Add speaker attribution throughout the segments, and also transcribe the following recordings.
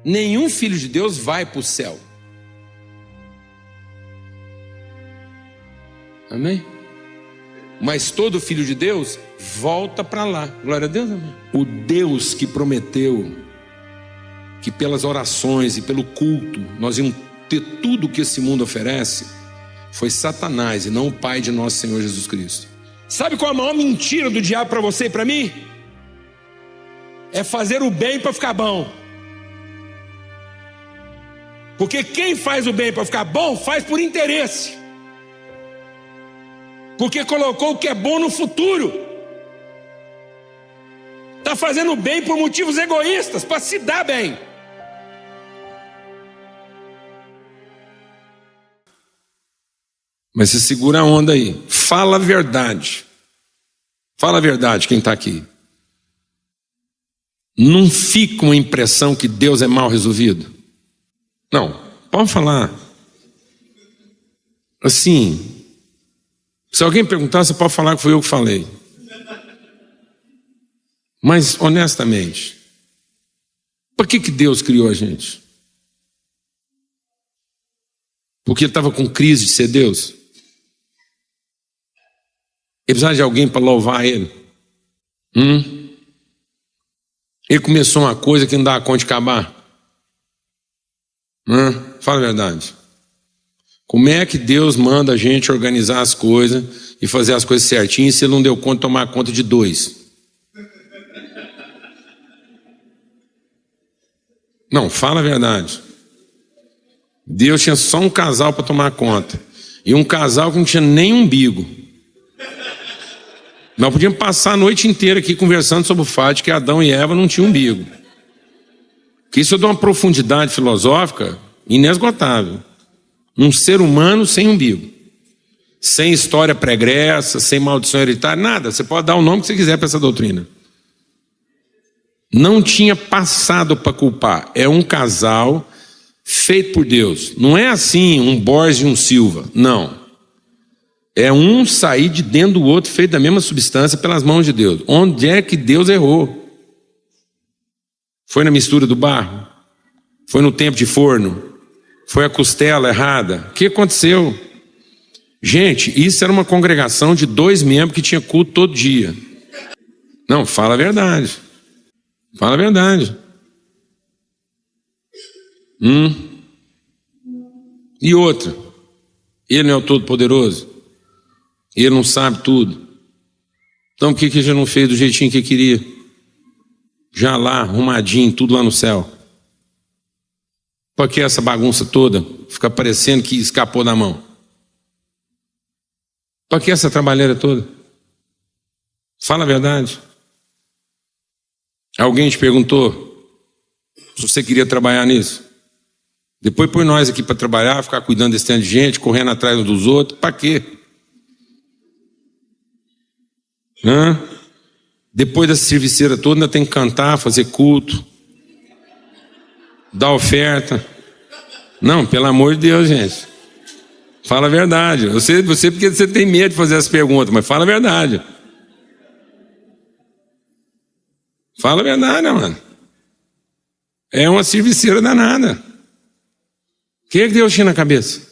Speaker 1: Nenhum filho de Deus vai para o céu. Amém? Mas todo filho de Deus volta para lá. Glória a Deus, amém. O Deus que prometeu que pelas orações e pelo culto nós íamos ter tudo que esse mundo oferece, foi Satanás e não o Pai de nosso Senhor Jesus Cristo. Sabe qual é a maior mentira do diabo para você e para mim? É fazer o bem para ficar bom. Porque quem faz o bem para ficar bom, faz por interesse. Porque colocou o que é bom no futuro. Está fazendo bem por motivos egoístas, para se dar bem. Mas você segura a onda aí. Fala a verdade. Fala a verdade quem está aqui. Não fica uma impressão que Deus é mal resolvido. Não, pode falar. Assim, se alguém perguntar, você pode falar que foi eu que falei. Mas, honestamente, por que Deus criou a gente? Porque ele estava com crise de ser Deus? Ele precisava de alguém para louvar ele? Ele começou uma coisa que não dá conta de acabar? Fala a verdade. Como é que Deus manda a gente organizar as coisas e fazer as coisas certinhas se ele não deu conta de tomar conta de 2? Não, fala a verdade. Deus tinha só um casal para tomar conta. E um casal que não tinha nem umbigo. Nós podíamos passar a noite inteira aqui conversando sobre o fato de que Adão e Eva não tinham umbigo. Que isso é de uma profundidade filosófica inesgotável. Um ser humano sem umbigo. Sem história pregressa, sem maldição hereditária, nada. Você pode dar o nome que você quiser para essa doutrina. Não tinha passado para culpar. É um casal feito por Deus. Não é assim um Borges e um Silva. Não. É um sair de dentro do outro, feito da mesma substância pelas mãos de Deus. Onde é que Deus errou? Foi na mistura do barro? Foi no tempo de forno? Foi a costela errada? O que aconteceu? Gente, isso era uma congregação de 2 membros que tinha culto todo dia. Não, fala a verdade. Fala a verdade. E outra, ele não é o Todo-Poderoso? Ele não sabe tudo? Então por que ele já não fez do jeitinho que queria? Já lá, arrumadinho, tudo lá no céu. Por que essa bagunça toda? Fica parecendo que escapou da mão. Por que essa trabalheira toda? Fala a verdade. Alguém te perguntou se você queria trabalhar nisso? Depois põe nós aqui para trabalhar, ficar cuidando desse tanto de gente, correndo atrás uns dos outros. Para quê? Depois dessa serviceira toda, ainda tem que cantar, fazer culto, dar oferta. Não, pelo amor de Deus, gente. Fala a verdade. Você porque você tem medo de fazer as perguntas, mas fala a verdade. Fala a verdade, mano. É uma serviceira danada. O que Deus tinha na cabeça?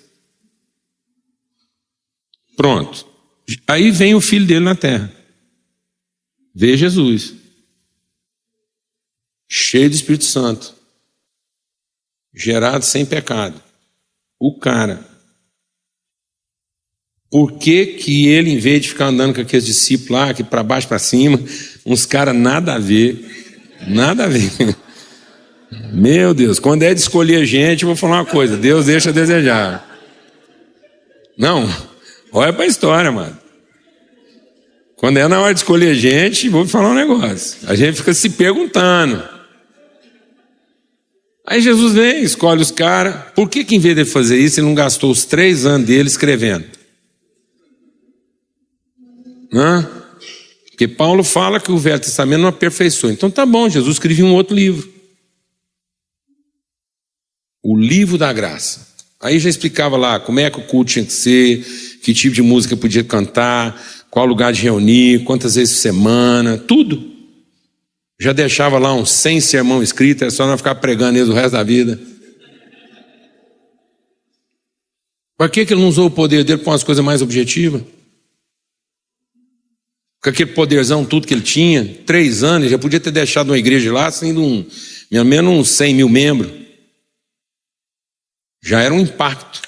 Speaker 1: Pronto. Aí vem o filho dele na terra. Vê Jesus. Cheio do Espírito Santo. Gerado sem pecado. O cara. Por que ele, em vez de ficar andando com aqueles discípulos lá, aqui para baixo, para cima, uns caras nada a ver. Nada a ver. Meu Deus, quando é de escolher gente, eu vou falar uma coisa. Deus deixa a desejar. Não, olha para a história, mano. Quando é na hora de escolher gente, vou falar um negócio. A gente fica se perguntando. Aí Jesus vem, escolhe os caras. Por que em vez de fazer isso, ele não gastou os 3 anos dele escrevendo? Porque Paulo fala que o Velho Testamento não aperfeiçoou. Então tá bom, Jesus escreveu um outro livro. O livro da graça. Aí já explicava lá como é que o culto tinha que ser, que tipo de música podia cantar, qual lugar de reunir, quantas vezes por semana, tudo. Já deixava lá uns 100 sermão escritos, é só não ficar pregando eles o resto da vida. Para que ele não usou o poder dele para umas coisas mais objetivas? Com aquele poderzão tudo que ele tinha, 3 anos, já podia ter deixado uma igreja lá, sendo pelo menos uns 100 mil membros. Já era um impacto.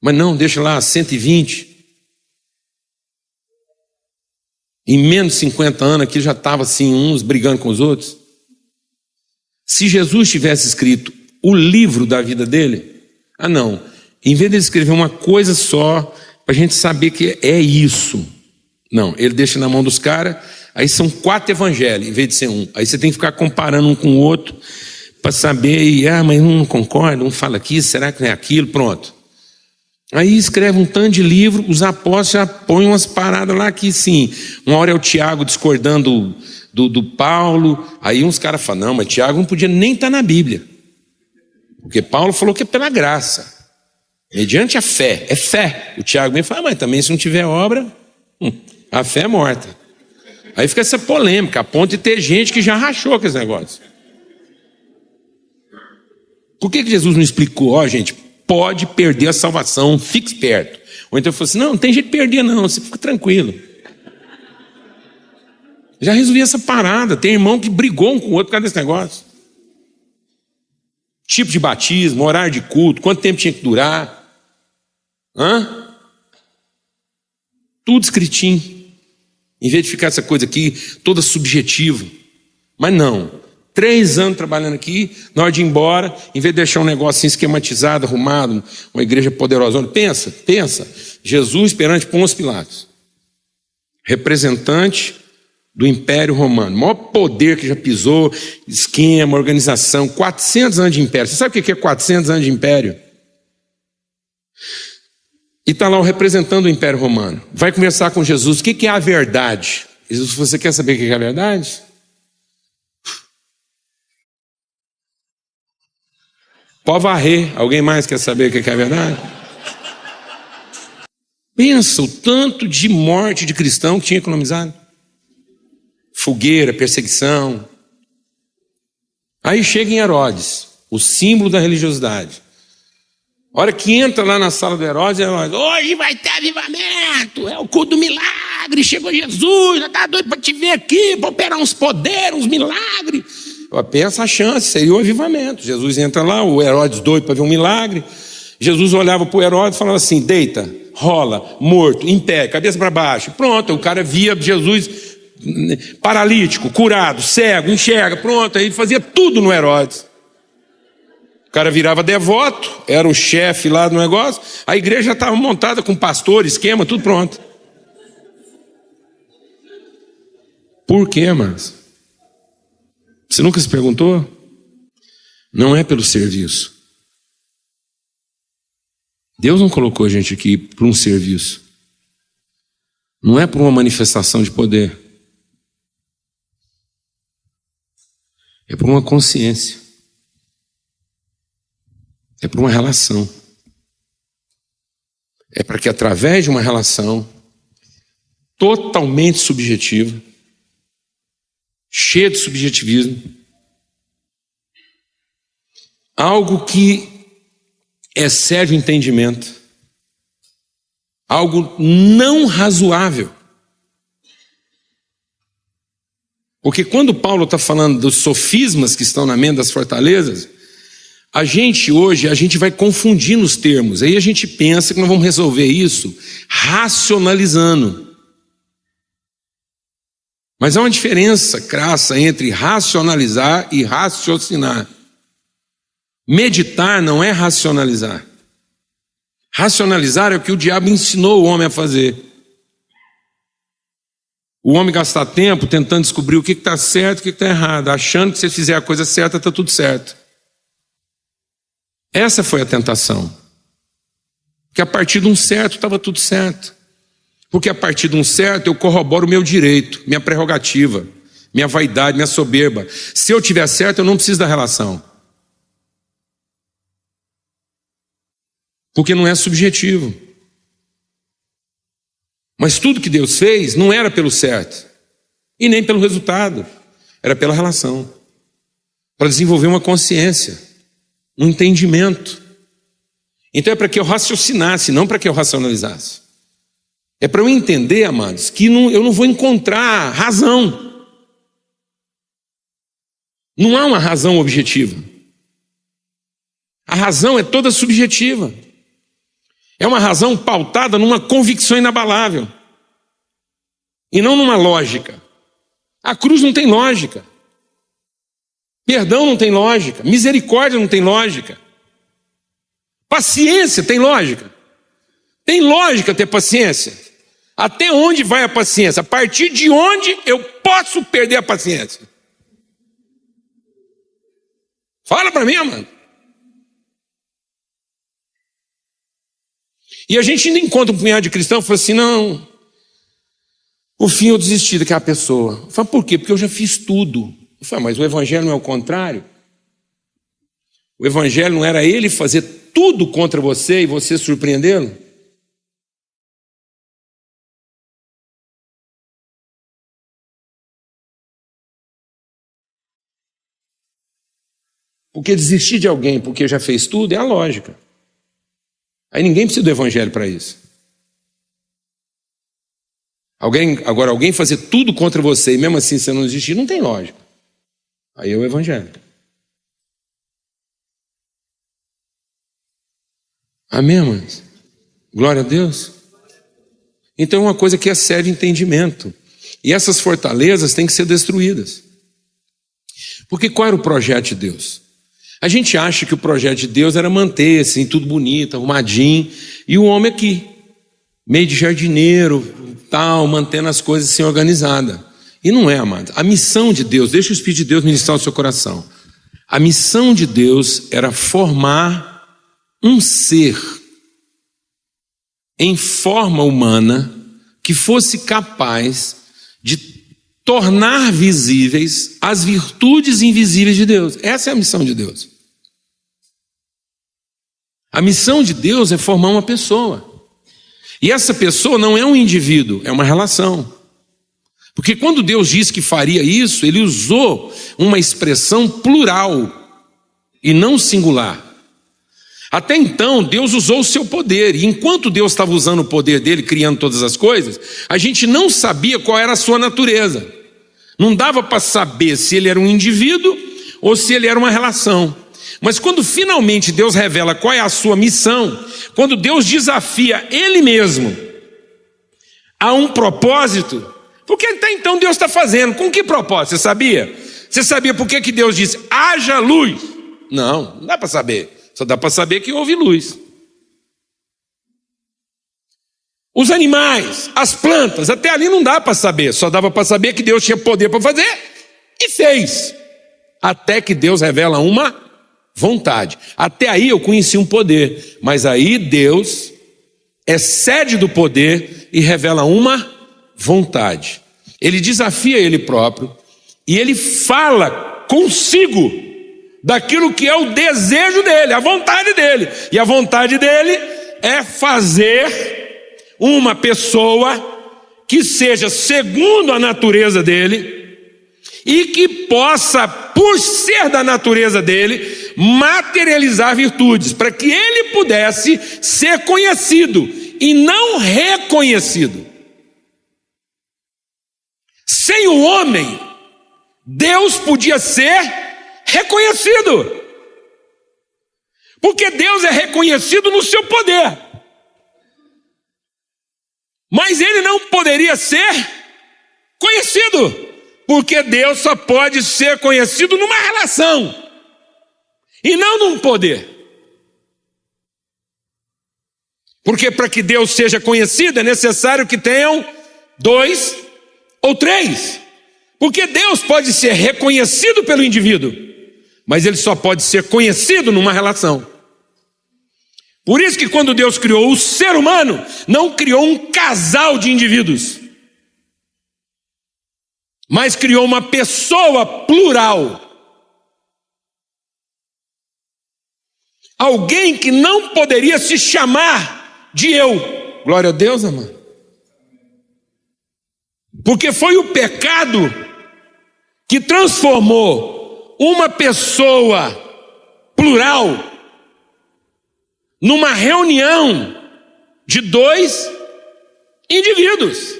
Speaker 1: Mas não, deixa lá 120. Em menos de 50 anos, aqui já estava assim, uns brigando com os outros. Se Jesus tivesse escrito o livro da vida dele, não, em vez de ele escrever uma coisa só, para a gente saber que é isso, não, ele deixa na mão dos caras, aí são 4 evangelhos, em vez de ser um. Aí você tem que ficar comparando um com o outro, para saber, mas um não concorda, um fala aqui, será que não é aquilo? Pronto. Aí escreve um tanto de livro, os apóstolos já põem umas paradas lá que sim, uma hora é o Tiago discordando do Paulo, aí uns caras falam, não, mas Tiago não podia nem estar na Bíblia, porque Paulo falou que é pela graça, mediante a fé, é fé. O Tiago vem falar, mas também se não tiver obra, a fé é morta. Aí fica essa polêmica, a ponto de ter gente que já rachou com esse negócio. Por que Jesus não explicou, gente, pode perder a salvação, fique esperto. Ou então ele falou assim, não tem jeito de perder não, você fica tranquilo. Já resolvi essa parada, tem irmão que brigou um com o outro por causa desse negócio. Tipo de batismo, horário de culto, quanto tempo tinha que durar. Tudo escritinho. Em vez de ficar essa coisa aqui, toda subjetiva. Mas não. 3 anos trabalhando aqui, na hora de ir embora, em vez de deixar um negócio assim esquematizado, arrumado, uma igreja poderosa. Pensa. Jesus perante Pôncio Pilatos. Representante do Império Romano. O maior poder que já pisou, esquema, organização. 400 anos de império. Você sabe o que é 400 anos de império? E está lá o representante do Império Romano. Vai conversar com Jesus. O que é a verdade? Jesus, você quer saber o que é a verdade? Pode varrer. Alguém mais quer saber o que é a verdade? Pensa o tanto de morte de cristão que tinha economizado. Fogueira, perseguição. Aí chega em Herodes, o símbolo da religiosidade. A hora que entra lá na sala do Herodes, hoje vai ter avivamento, é o culto do milagre, chegou Jesus, já está doido para te ver aqui, para operar uns poderes, uns milagres. Pensa a chance, seria o avivamento. Jesus entra lá, o Herodes doido para ver um milagre. Jesus olhava para o Herodes e falava assim, deita, rola, morto, em pé, cabeça para baixo. Pronto, o cara via Jesus paralítico, curado, cego, enxerga, pronto, aí ele fazia tudo no Herodes. O cara virava devoto, era o chefe lá do negócio, a igreja já estava montada com pastor, esquema, tudo pronto. Por quê, irmãos? Você nunca se perguntou? Não é pelo serviço. Deus não colocou a gente aqui para um serviço. Não é por uma manifestação de poder. É por uma consciência. É por uma relação. É para que através de uma relação totalmente subjetiva, cheia de subjetivismo, algo que excede o entendimento, algo não razoável. Porque quando Paulo está falando dos sofismas que estão na mente das fortalezas, a gente vai confundindo os termos, aí a gente pensa que nós vamos resolver isso racionalizando. Mas há uma diferença crassa entre racionalizar e raciocinar. Meditar não é racionalizar. Racionalizar é o que o diabo ensinou o homem a fazer. O homem gastar tempo tentando descobrir o que está certo e o que está errado, achando que se ele fizer a coisa certa está tudo certo. Essa foi a tentação. Que a partir de um certo estava tudo certo. Porque a partir de um certo eu corroboro o meu direito, minha prerrogativa, minha vaidade, minha soberba. Se eu tiver certo, eu não preciso da relação. Porque não é subjetivo. Mas tudo que Deus fez não era pelo certo e nem pelo resultado. Era pela relação. Para desenvolver uma consciência, um entendimento. Então é para que eu raciocinasse, não para que eu racionalizasse. É para eu entender, amados, que eu não vou encontrar razão. Não há uma razão objetiva. A razão é toda subjetiva. É uma razão pautada numa convicção inabalável. E não numa lógica. A cruz não tem lógica. Perdão não tem lógica. Misericórdia não tem lógica. Paciência tem lógica. Tem lógica ter paciência. Até onde vai a paciência? A partir de onde eu posso perder a paciência? Fala para mim, mano. E a gente ainda encontra um punhado de cristãos que fala assim, não, por fim eu desisti daquela pessoa. Eu falo, por quê? Porque eu já fiz tudo. Eu falo, mas o evangelho não é o contrário? O evangelho não era ele fazer tudo contra você e você surpreendê-lo? Porque desistir de alguém porque já fez tudo é a lógica. Aí ninguém precisa do evangelho para isso. Agora, alguém fazer tudo contra você e mesmo assim você não desistir, não tem lógica. Aí é o evangelho. Amém, irmãos? Glória a Deus. Então é uma coisa que excede entendimento. E essas fortalezas têm que ser destruídas. Porque qual era o projeto de Deus? A gente acha que o projeto de Deus era manter assim, tudo bonito, arrumadinho, e o homem aqui, meio de jardineiro, tal, mantendo as coisas assim organizadas. E não é, amado. A missão de Deus, deixa o Espírito de Deus ministrar o seu coração. A missão de Deus era formar um ser em forma humana que fosse capaz de tornar visíveis as virtudes invisíveis de Deus. Essa é a missão de Deus. A missão de Deus é formar uma pessoa. E essa pessoa não é um indivíduo, é uma relação. Porque quando Deus disse que faria isso, ele usou uma expressão plural e não singular. Até então, Deus usou o seu poder. E enquanto Deus estava usando o poder dele, criando todas as coisas, a gente não sabia qual era a sua natureza. Não dava para saber se ele era um indivíduo ou se ele era uma relação. Mas quando finalmente Deus revela qual é a sua missão, quando Deus desafia ele mesmo a um propósito, porque até então Deus está fazendo, com que propósito? Você sabia? Você sabia por que Deus disse, haja luz? Não, não dá para saber, só dá para saber que houve luz. Os animais, as plantas, até ali não dá para saber, só dava para saber que Deus tinha poder para fazer e fez, até que Deus revela uma vontade. Até aí eu conheci um poder, mas aí Deus excede do poder e revela uma vontade. Ele desafia ele próprio e ele fala consigo daquilo que é o desejo dele, a vontade dele. E a vontade dele é fazer uma pessoa que seja segundo a natureza dele e que possa, por ser da natureza dele, materializar virtudes, para que ele pudesse ser conhecido e não reconhecido. Sem o homem, Deus podia ser reconhecido, porque Deus é reconhecido no seu poder, mas ele não poderia ser conhecido, porque Deus só pode ser conhecido numa relação e não num poder. Porque para que Deus seja conhecido é necessário que tenham 2 ou 3. Porque Deus pode ser reconhecido pelo indivíduo, mas ele só pode ser conhecido numa relação. Por isso que quando Deus criou o ser humano, não criou um casal de indivíduos, mas criou uma pessoa plural. Alguém que não poderia se chamar de eu. Glória a Deus, amado. Porque foi o pecado que transformou uma pessoa plural numa reunião de dois indivíduos.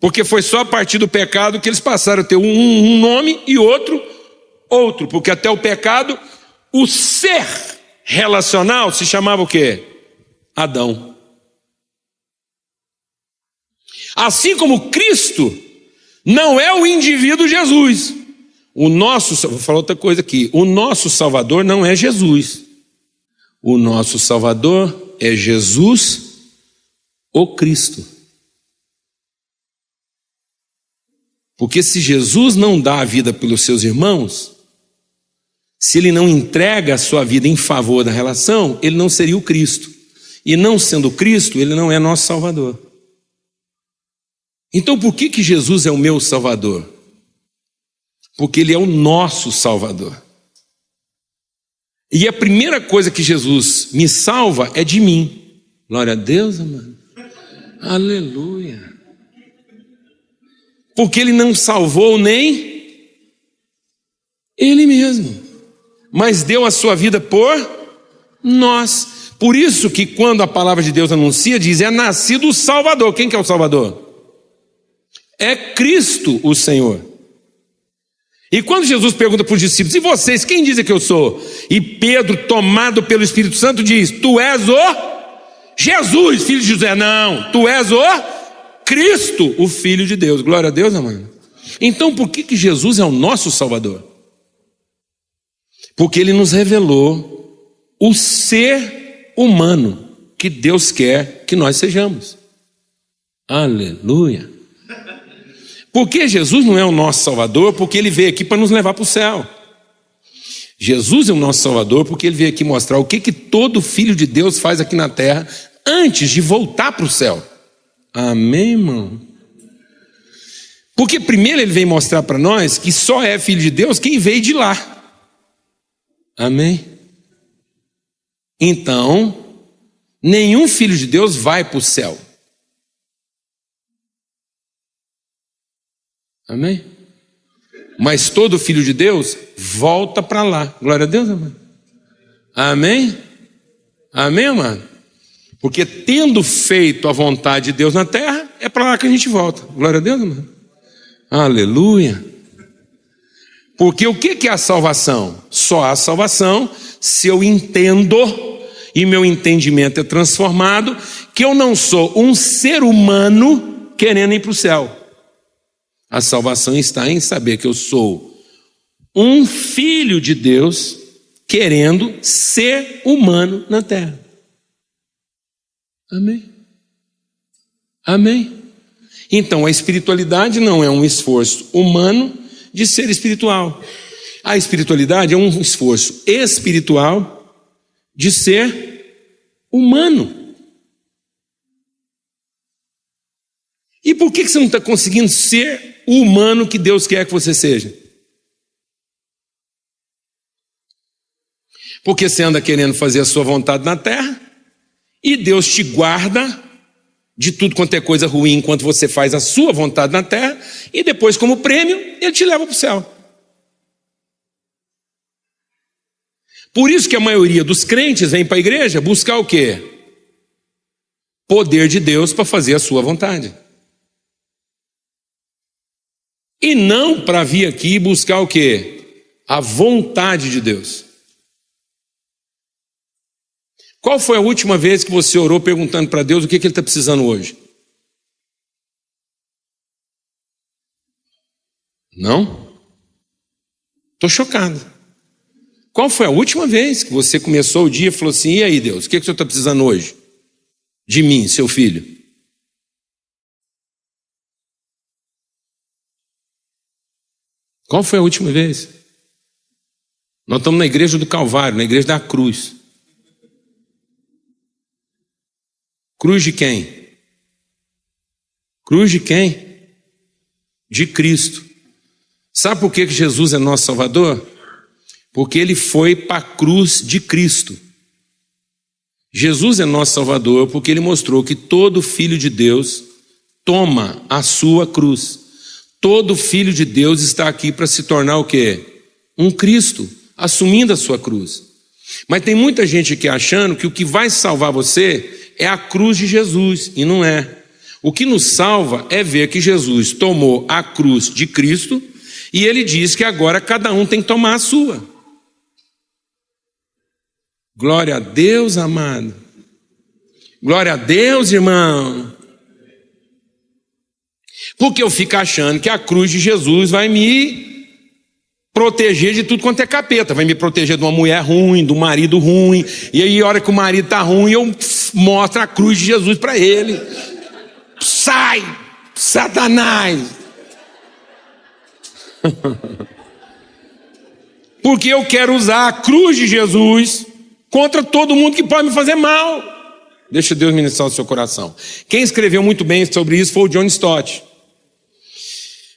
Speaker 1: Porque foi só a partir do pecado que eles passaram a ter um nome e outro. Porque até o pecado, o ser relacional se chamava o quê? Adão. Assim como Cristo não é o indivíduo Jesus. Vou falar outra coisa aqui. O nosso Salvador não é Jesus. O nosso Salvador é Jesus, o Cristo. Porque se Jesus não dá a vida pelos seus irmãos, se ele não entrega a sua vida em favor da relação, ele não seria o Cristo. E não sendo Cristo, ele não é nosso Salvador. Então por que Jesus é o meu Salvador? Porque ele é o nosso Salvador. E a primeira coisa que Jesus me salva é de mim. Glória a Deus, amado. Aleluia. Porque ele não salvou nem ele mesmo, mas deu a sua vida por nós. Por isso que quando a palavra de Deus anuncia, diz, é nascido o Salvador. Quem que é o Salvador? É Cristo o Senhor. E quando Jesus pergunta para os discípulos, e vocês, quem dizem que eu sou? E Pedro, tomado pelo Espírito Santo, diz, tu és o Jesus, filho de José. Não, tu és o Cristo, o Filho de Deus. Glória a Deus, amado. Então por que Jesus é o nosso Salvador? Porque ele nos revelou o ser humano que Deus quer que nós sejamos. Aleluia. Porque Jesus não é o nosso Salvador? Porque ele veio aqui para nos levar para o céu. Jesus é o nosso Salvador porque ele veio aqui mostrar o que todo filho de Deus faz aqui na terra antes de voltar para o céu. Amém, irmão? Porque primeiro ele vem mostrar para nós que só é filho de Deus quem veio de lá. Amém? Então, nenhum filho de Deus vai para o céu. Amém? Mas todo filho de Deus volta para lá. Glória a Deus, amado. Amém? Amém, amado? Porque tendo feito a vontade de Deus na terra, é para lá que a gente volta. Glória a Deus, amado. Aleluia. Porque o que é a salvação? Só há salvação se eu entendo, e meu entendimento é transformado, que eu não sou um ser humano querendo ir para o céu. A salvação está em saber que eu sou um filho de Deus querendo ser humano na terra. Amém? Amém? Então a espiritualidade não é um esforço humano de ser espiritual. A espiritualidade é um esforço espiritual de ser humano. E por que você não está conseguindo ser o humano que Deus quer que você seja? Porque você anda querendo fazer a sua vontade na terra e Deus te guarda de tudo quanto é coisa ruim enquanto você faz a sua vontade na terra e depois, como prêmio, ele te leva para o céu. Por isso que a maioria dos crentes vem para a igreja buscar o quê? Poder de Deus para fazer a sua vontade. E não para vir aqui buscar o quê? A vontade de Deus. Qual foi a última vez que você orou perguntando para Deus o que ele está precisando hoje? Não? Estou chocado. Qual foi a última vez que você começou o dia e falou assim, e aí Deus, o que o Senhor está precisando hoje? De mim, seu filho. Qual foi a última vez? Nós estamos na igreja do Calvário, na igreja da cruz. Cruz de quem? Cruz de quem? De Cristo. Sabe por que Jesus é nosso Salvador? Porque ele foi para a cruz de Cristo. Jesus é nosso Salvador porque ele mostrou que todo filho de Deus toma a sua cruz. Todo filho de Deus está aqui para se tornar o quê? Um Cristo, assumindo a sua cruz. Mas tem muita gente aqui achando que o que vai salvar você é a cruz de Jesus, e não é. O que nos salva é ver que Jesus tomou a cruz de Cristo e ele diz que agora cada um tem que tomar a sua. Glória a Deus, amado. Glória a Deus, irmão. Porque eu fico achando que a cruz de Jesus vai me proteger de tudo quanto é capeta. Vai me proteger de uma mulher ruim, do marido ruim. E aí, a hora que o marido está ruim, eu mostro a cruz de Jesus para ele. Sai, Satanás! Porque eu quero usar a cruz de Jesus contra todo mundo que pode me fazer mal. Deixa Deus ministrar o seu coração. Quem escreveu muito bem sobre isso foi o John Stott,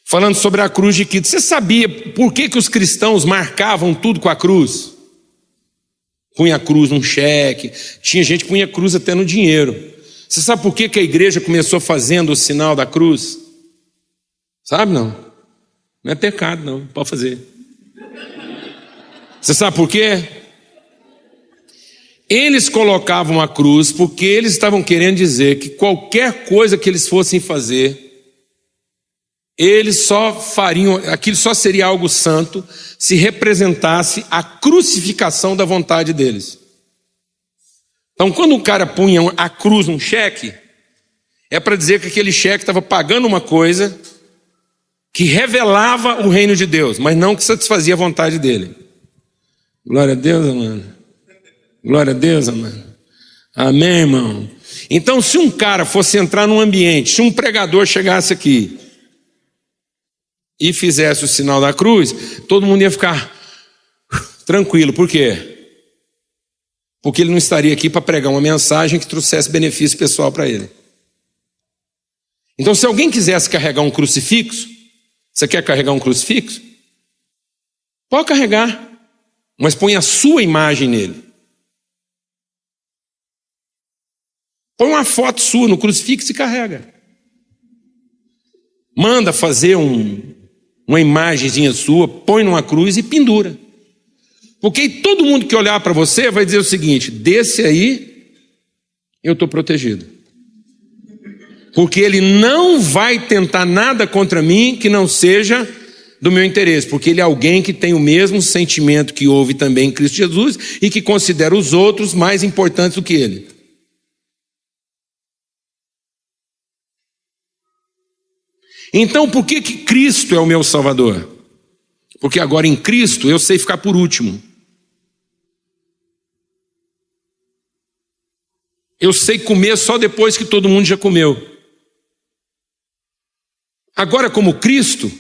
Speaker 1: falando sobre a cruz de Cristo. Você sabia por que os cristãos marcavam tudo com a cruz? Punha a cruz num cheque, tinha gente que punha a cruz até no dinheiro. Você sabe por que a igreja começou fazendo o sinal da cruz? Sabe não? Não é pecado não, pode fazer. Você sabe por quê? Eles colocavam a cruz porque eles estavam querendo dizer que qualquer coisa que eles fossem fazer, eles só fariam, aquilo só seria algo santo se representasse a crucificação da vontade deles. Então, quando o cara punha a cruz num cheque, é para dizer que aquele cheque estava pagando uma coisa que revelava o reino de Deus, mas não que satisfazia a vontade dele. Glória a Deus, amado. Glória a Deus, amado. Amém, irmão. Então, se um cara fosse entrar num ambiente, se um pregador chegasse aqui e fizesse o sinal da cruz, todo mundo ia ficar tranquilo. Por quê? Porque ele não estaria aqui para pregar uma mensagem que trouxesse benefício pessoal para ele. Então, se alguém quisesse carregar um crucifixo, você quer carregar um crucifixo? Pode carregar, mas põe a sua imagem nele. Põe uma foto sua no crucifixo e carrega. Manda fazer uma imagenzinha sua, põe numa cruz e pendura. Porque todo mundo que olhar para você vai dizer o seguinte: desse aí eu estou protegido. Porque ele não vai tentar nada contra mim que não seja do meu interesse. Porque ele é alguém que tem o mesmo sentimento que houve também em Cristo Jesus e que considera os outros mais importantes do que ele. Então, por que Cristo é o meu Salvador? Porque agora em Cristo eu sei ficar por último. Eu sei comer só depois que todo mundo já comeu. Agora, como Cristo,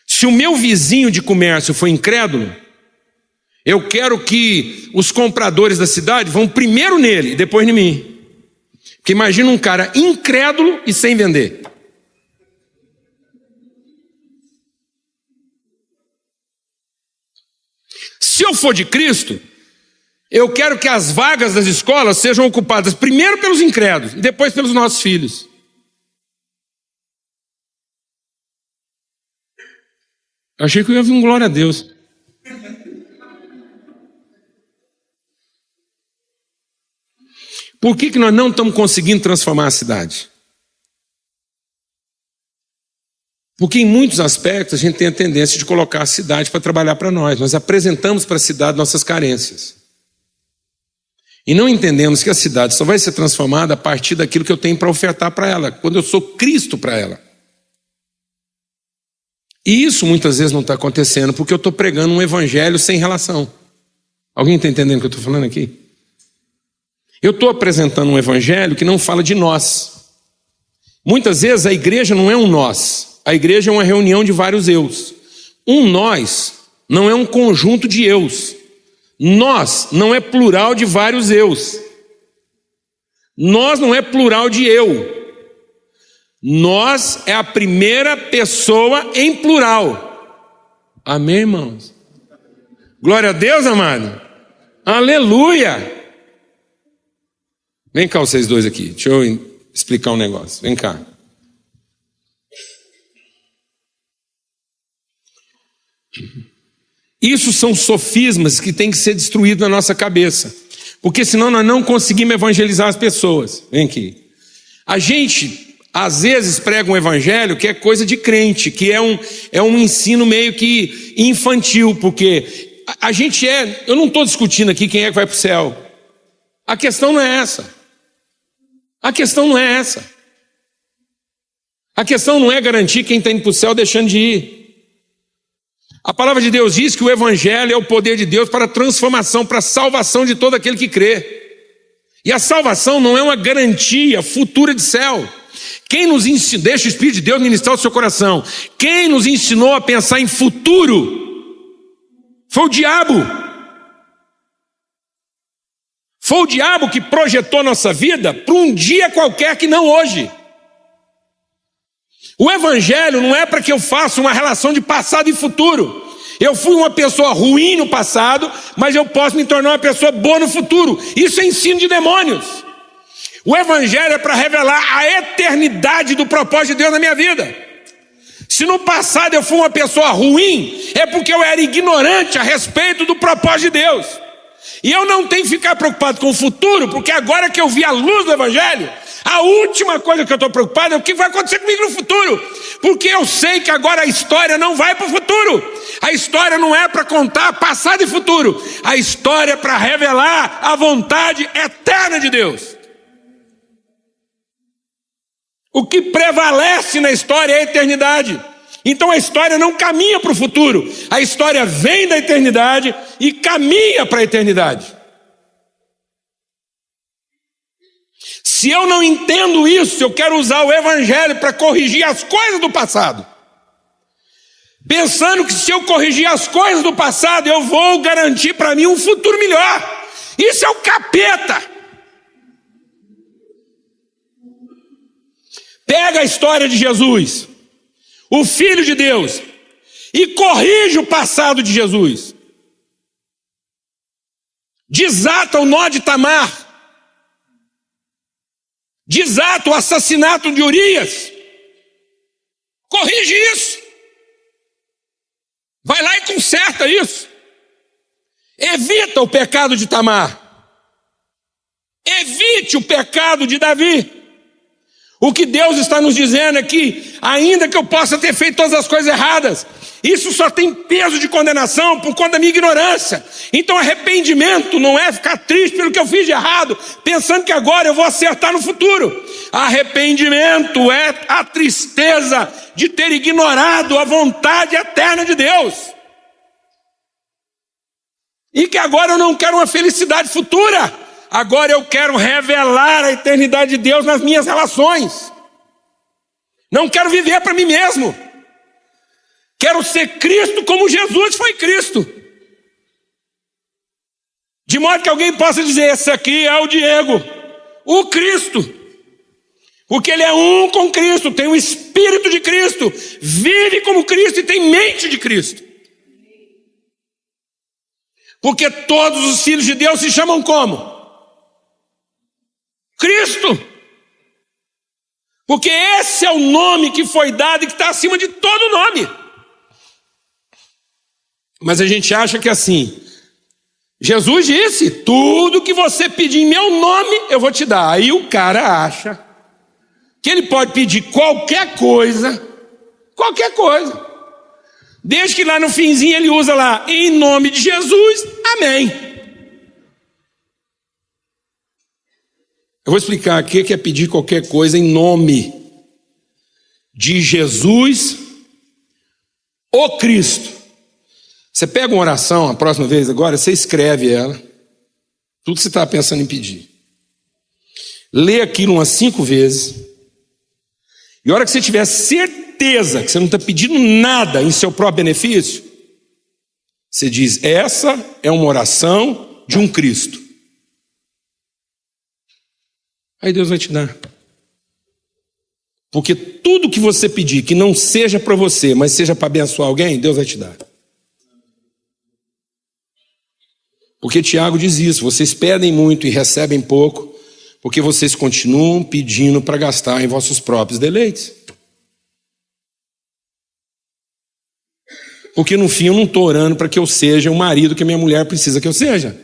Speaker 1: se o meu vizinho de comércio for incrédulo, eu quero que os compradores da cidade vão primeiro nele e depois em mim. Porque imagina um cara incrédulo e sem vender. Se eu for de Cristo, eu quero que as vagas das escolas sejam ocupadas primeiro pelos incrédulos e depois pelos nossos filhos. Eu achei que eu ia ouvir um glória a Deus. Por que nós não estamos conseguindo transformar a cidade? Porque em muitos aspectos a gente tem a tendência de colocar a cidade para trabalhar para nós. Nós apresentamos para a cidade nossas carências. E não entendemos que a cidade só vai ser transformada a partir daquilo que eu tenho para ofertar para ela, quando eu sou Cristo para ela. E isso muitas vezes não está acontecendo porque eu estou pregando um evangelho sem relação. Alguém está entendendo o que eu estou falando aqui? Eu estou apresentando um evangelho que não fala de nós. Muitas vezes a igreja não é um nós. A igreja é uma reunião de vários eus. Um nós não é um conjunto de eus. Nós não é plural de vários eus. Nós não é plural de eu. Nós é a primeira pessoa em plural. Amém, irmãos? Glória a Deus, amado. Aleluia. Vem cá vocês dois aqui. Deixa eu explicar um negócio. Vem cá. Isso são sofismas que têm que ser destruídos na nossa cabeça, porque senão nós não conseguimos evangelizar as pessoas. Vem aqui. A gente, às vezes, prega um evangelho que é coisa de crente, que é um ensino meio que infantil, porque a gente eu não estou discutindo aqui quem é que vai para o céu. A questão não é essa. A questão não é essa. A questão não é garantir quem está indo para o céu deixando de ir. A palavra de Deus diz que o evangelho é o poder de Deus para a transformação, para a salvação de todo aquele que crê. E a salvação não é uma garantia futura de céu. Quem nos ensinou, deixa o Espírito de Deus ministrar o seu coração. Quem nos ensinou a pensar em futuro foi o diabo. Foi o diabo que projetou nossa vida para um dia qualquer que não hoje. O evangelho não é para que eu faça uma relação de passado e futuro. Eu fui uma pessoa ruim no passado, mas eu posso me tornar uma pessoa boa no futuro. Isso é ensino de demônios. O evangelho é para revelar a eternidade do propósito de Deus na minha vida. Se no passado eu fui uma pessoa ruim, é porque eu era ignorante a respeito do propósito de Deus. E eu não tenho que ficar preocupado com o futuro, porque agora que eu vi a luz do evangelho, a última coisa que eu estou preocupado é o que vai acontecer comigo no futuro. Porque eu sei que agora a história não vai para o futuro. A história não é para contar passado e futuro. A história é para revelar a vontade eterna de Deus. O que prevalece na história é a eternidade. Então a história não caminha para o futuro. A história vem da eternidade e caminha para a eternidade. Se eu não entendo isso, eu quero usar o evangelho para corrigir as coisas do passado. Pensando que se eu corrigir as coisas do passado, eu vou garantir para mim um futuro melhor. Isso é o capeta. Pega a história de Jesus, o Filho de Deus, e corrige o passado de Jesus. Desata o nó de Tamar. Desata o assassinato de Urias. Corrige isso. Vai lá e conserta isso. Evita o pecado de Tamar. Evite o pecado de Davi. O que Deus está nos dizendo é que, ainda que eu possa ter feito todas as coisas erradas, isso só tem peso de condenação por conta da minha ignorância. Então arrependimento não é ficar triste pelo que eu fiz de errado, pensando que agora eu vou acertar no futuro. Arrependimento é a tristeza de ter ignorado a vontade eterna de Deus. E que agora eu não quero uma felicidade futura. Agora eu quero revelar a eternidade de Deus nas minhas relações. Não quero viver para mim mesmo. Quero ser Cristo como Jesus foi Cristo. De modo que alguém possa dizer, esse aqui é o Diego, o Cristo. Porque ele é um com Cristo, tem o Espírito de Cristo, vive como Cristo e tem mente de Cristo. Porque todos os filhos de Deus se chamam como? Cristo. Porque esse é o nome que foi dado e que está acima de todo nome. Mas a gente acha que assim, Jesus disse, tudo que você pedir em meu nome, eu vou te dar. Aí o cara acha que ele pode pedir qualquer coisa, desde que lá no finzinho ele usa lá, em nome de Jesus, amém. Eu vou explicar aqui o que é pedir qualquer coisa em nome de Jesus, o Cristo. Você pega uma oração, a próxima vez agora, você escreve ela, tudo que você está pensando em pedir. Lê aquilo umas 5 vezes, e a hora que você tiver certeza que você não está pedindo nada em seu próprio benefício, você diz, essa é uma oração de um Cristo. Aí Deus vai te dar. Porque tudo que você pedir, que não seja para você, mas seja para abençoar alguém, Deus vai te dar. Porque Tiago diz isso, vocês pedem muito e recebem pouco, porque vocês continuam pedindo para gastar em vossos próprios deleites. Porque no fim eu não estou orando para que eu seja o marido que a minha mulher precisa que eu seja.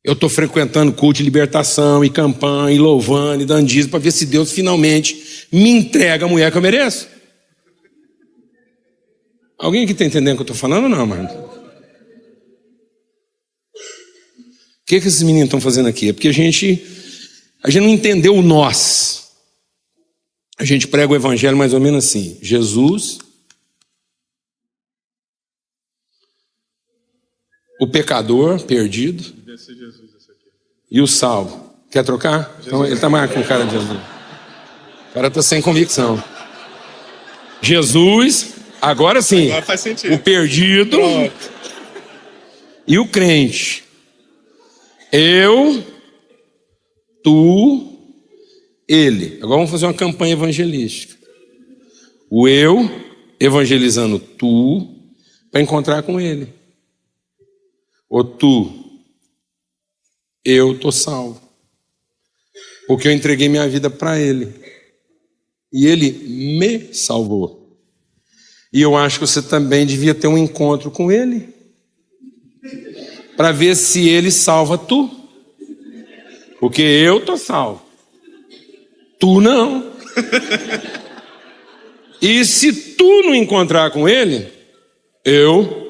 Speaker 1: Eu estou frequentando culto de libertação e campanha e louvando e dando dízimo para ver se Deus finalmente me entrega a mulher que eu mereço. Alguém aqui está entendendo o que eu estou falando ou não, mano? O que esses meninos estão fazendo aqui? É porque a gente não entendeu o nós. A gente prega o evangelho mais ou menos assim: Jesus, o pecador perdido e o salvo. Quer trocar? Então, ele está mais com cara de Jesus. O cara está sem convicção. Jesus, agora sim,
Speaker 2: agora faz sentido.
Speaker 1: O perdido. Pronto. E o crente. Eu, tu, ele. Agora vamos fazer uma campanha evangelística. O eu evangelizando tu para encontrar com ele. Ou tu, eu estou salvo. Porque eu entreguei minha vida para ele. E ele me salvou. E eu acho que você também devia ter um encontro com ele. Para ver se ele salva tu. Porque eu estou salvo. Tu não. E se tu não encontrar com ele, eu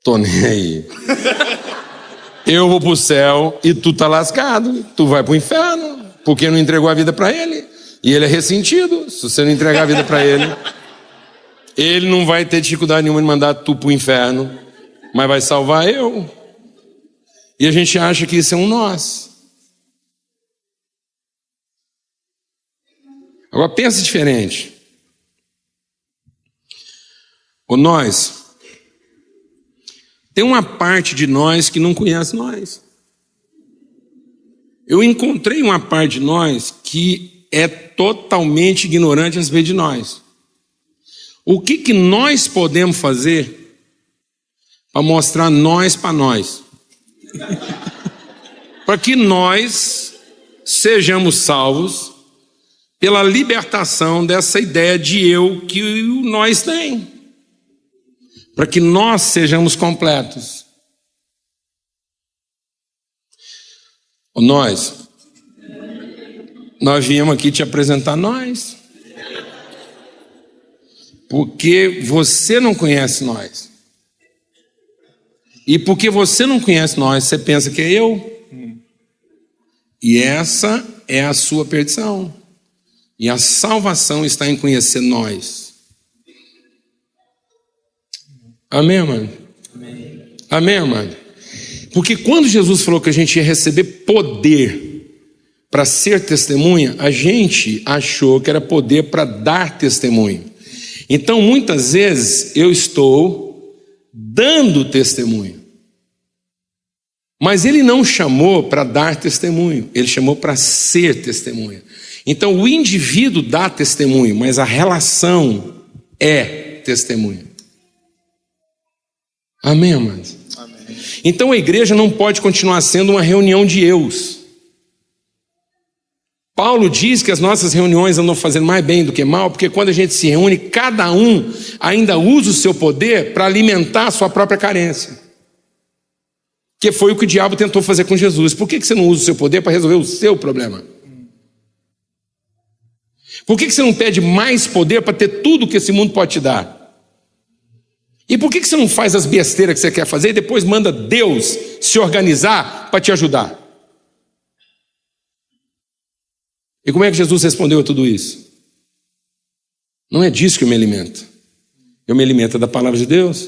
Speaker 1: tô nem aí. Eu vou pro céu e tu tá lascado. Tu vai pro inferno, porque não entregou a vida para ele. E ele é ressentido. Se você não entregar a vida para ele, ele não vai ter dificuldade nenhuma de mandar tu pro inferno, mas vai salvar eu. E a gente acha que isso é um nós. Agora pensa diferente. O nós. Tem uma parte de nós que não conhece nós. Eu encontrei uma parte de nós que é totalmente ignorante a respeito de nós. O que nós podemos fazer para mostrar nós para nós? Para que nós sejamos salvos pela libertação dessa ideia de eu que o nós tem. Para que nós sejamos completos. Nós viemos aqui te apresentar nós. Porque você não conhece nós. E porque você não conhece nós, você pensa que é eu. E essa é a sua perdição. E a salvação está em conhecer nós. Amém, mano? Amém, mano? Porque quando Jesus falou que a gente ia receber poder para ser testemunha, a gente achou que era poder para dar testemunho. Então, muitas vezes, eu estou dando testemunho. Mas ele não chamou para dar testemunho, ele chamou para ser testemunha. Então, o indivíduo dá testemunho, mas a relação é testemunho. Amém, amados? Amém. Então a igreja não pode continuar sendo uma reunião de eus. Paulo diz que as nossas reuniões andam fazendo mais bem do que mal, porque quando a gente se reúne, cada um ainda usa o seu poder para alimentar a sua própria carência. Que foi o que o diabo tentou fazer com Jesus. Por que você não usa o seu poder para resolver o seu problema? Por que você não pede mais poder para ter tudo que esse mundo pode te dar? E por que você não faz as besteiras que você quer fazer e depois manda Deus se organizar para te ajudar? E como é que Jesus respondeu a tudo isso? Não é disso que eu me alimento. Eu me alimento da palavra de Deus.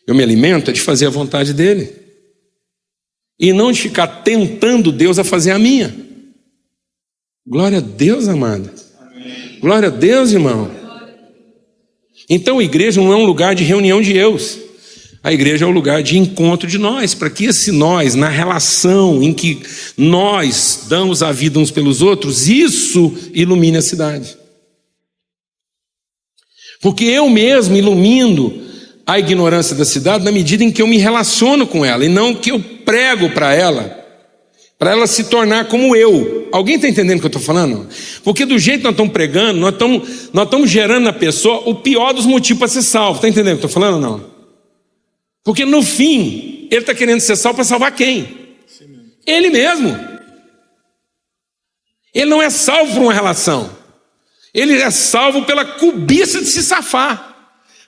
Speaker 1: Eu me alimento de fazer a vontade dele. E não de ficar tentando Deus a fazer a minha. Glória a Deus, amado. Amém. Glória a Deus, irmão. Então a igreja não é um lugar de reunião de eus. A igreja é um lugar de encontro de nós, para que esse nós, na relação em que nós damos a vida uns pelos outros, isso ilumine a cidade. Porque eu mesmo ilumino a ignorância da cidade na medida em que eu me relaciono com ela, e não que eu prego para ela se tornar como eu. Alguém está entendendo o que eu estou falando? Porque do jeito que nós estamos pregando, nós estamos gerando na pessoa o pior dos motivos para ser salvo. Está entendendo o que eu estou falando ou não? Porque no fim, ele está querendo ser salvo para salvar quem? Ele mesmo. Ele não é salvo por uma relação. Ele é salvo pela cobiça de se safar.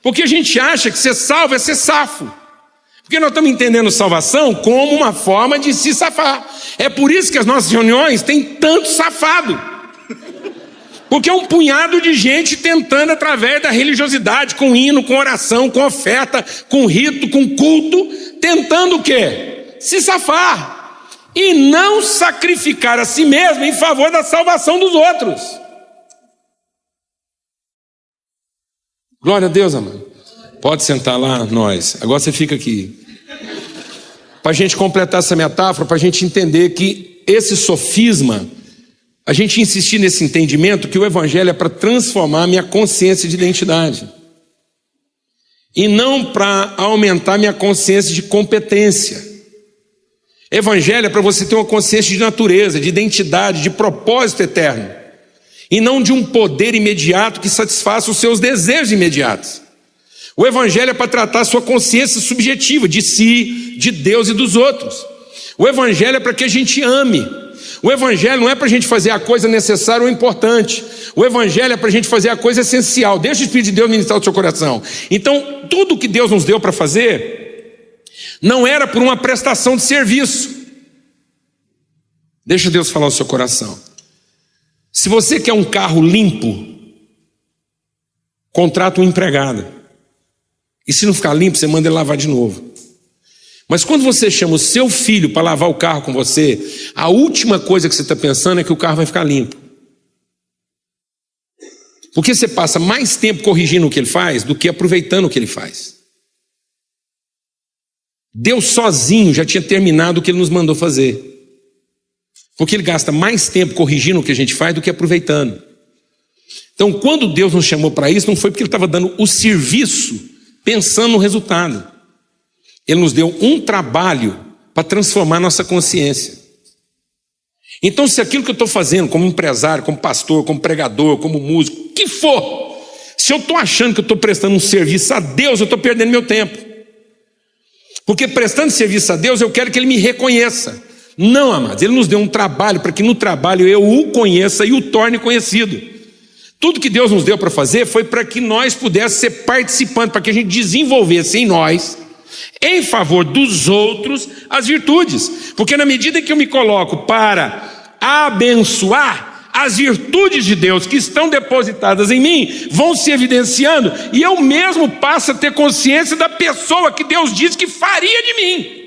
Speaker 1: Porque a gente acha que ser salvo é ser safo. Porque nós estamos entendendo salvação como uma forma de se safar. É por isso que as nossas reuniões têm tanto safado. Porque é um punhado de gente tentando através da religiosidade, com hino, com oração, com oferta, com rito, com culto, tentando o quê? Se safar. E não sacrificar a si mesmo em favor da salvação dos outros. Glória a Deus, amado. Pode sentar lá, nós. Agora você fica aqui. Para a gente completar essa metáfora, para a gente entender que esse sofisma, a gente insistir nesse entendimento que o Evangelho é para transformar minha consciência de identidade. E não para aumentar minha consciência de competência. Evangelho é para você ter uma consciência de natureza, de identidade, de propósito eterno. E não de um poder imediato que satisfaça os seus desejos imediatos. O Evangelho é para tratar a sua consciência subjetiva, de si, de Deus e dos outros. O Evangelho é para que a gente ame. O Evangelho não é para a gente fazer a coisa necessária ou importante. O Evangelho é para a gente fazer a coisa essencial. Deixa o Espírito de Deus ministrar o seu coração. Então, tudo que Deus nos deu para fazer, não era por uma prestação de serviço. Deixa Deus falar o seu coração. Se você quer um carro limpo, contrata um empregado. E se não ficar limpo, você manda ele lavar de novo. Mas quando você chama o seu filho para lavar o carro com você, a última coisa que você está pensando é que o carro vai ficar limpo. Porque você passa mais tempo corrigindo o que ele faz do que aproveitando o que ele faz. Deus sozinho já tinha terminado o que ele nos mandou fazer. Porque ele gasta mais tempo corrigindo o que a gente faz do que aproveitando. Então, quando Deus nos chamou para isso, não foi porque ele estava dando o serviço pensando no resultado. Ele nos deu um trabalho para transformar nossa consciência. Então, se aquilo que eu estou fazendo como empresário, como pastor, como pregador, como músico, o que for, se eu estou achando que eu estou prestando um serviço a Deus, eu estou perdendo meu tempo. Porque prestando serviço a Deus, eu quero que Ele me reconheça. Não, amados, Ele nos deu um trabalho para que no trabalho eu o conheça e o torne conhecido. Tudo que Deus nos deu para fazer foi para que nós pudéssemos ser participantes, para que a gente desenvolvesse em nós, em favor dos outros, as virtudes. Porque na medida em que eu me coloco para abençoar, as virtudes de Deus que estão depositadas em mim vão se evidenciando, e eu mesmo passo a ter consciência da pessoa que Deus disse que faria de mim.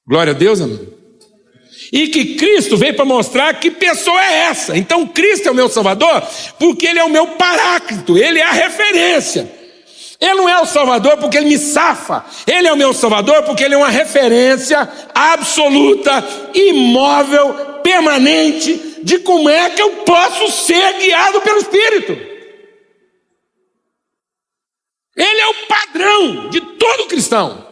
Speaker 1: Glória a Deus, amém. E que Cristo veio para mostrar que pessoa é essa. Então Cristo é o meu Salvador porque Ele é o meu paráclito, Ele é a referência. Ele não é o Salvador porque Ele me safa. Ele é o meu Salvador porque Ele é uma referência absoluta, imóvel, permanente de como é que eu posso ser guiado pelo Espírito. Ele é o padrão de todo cristão.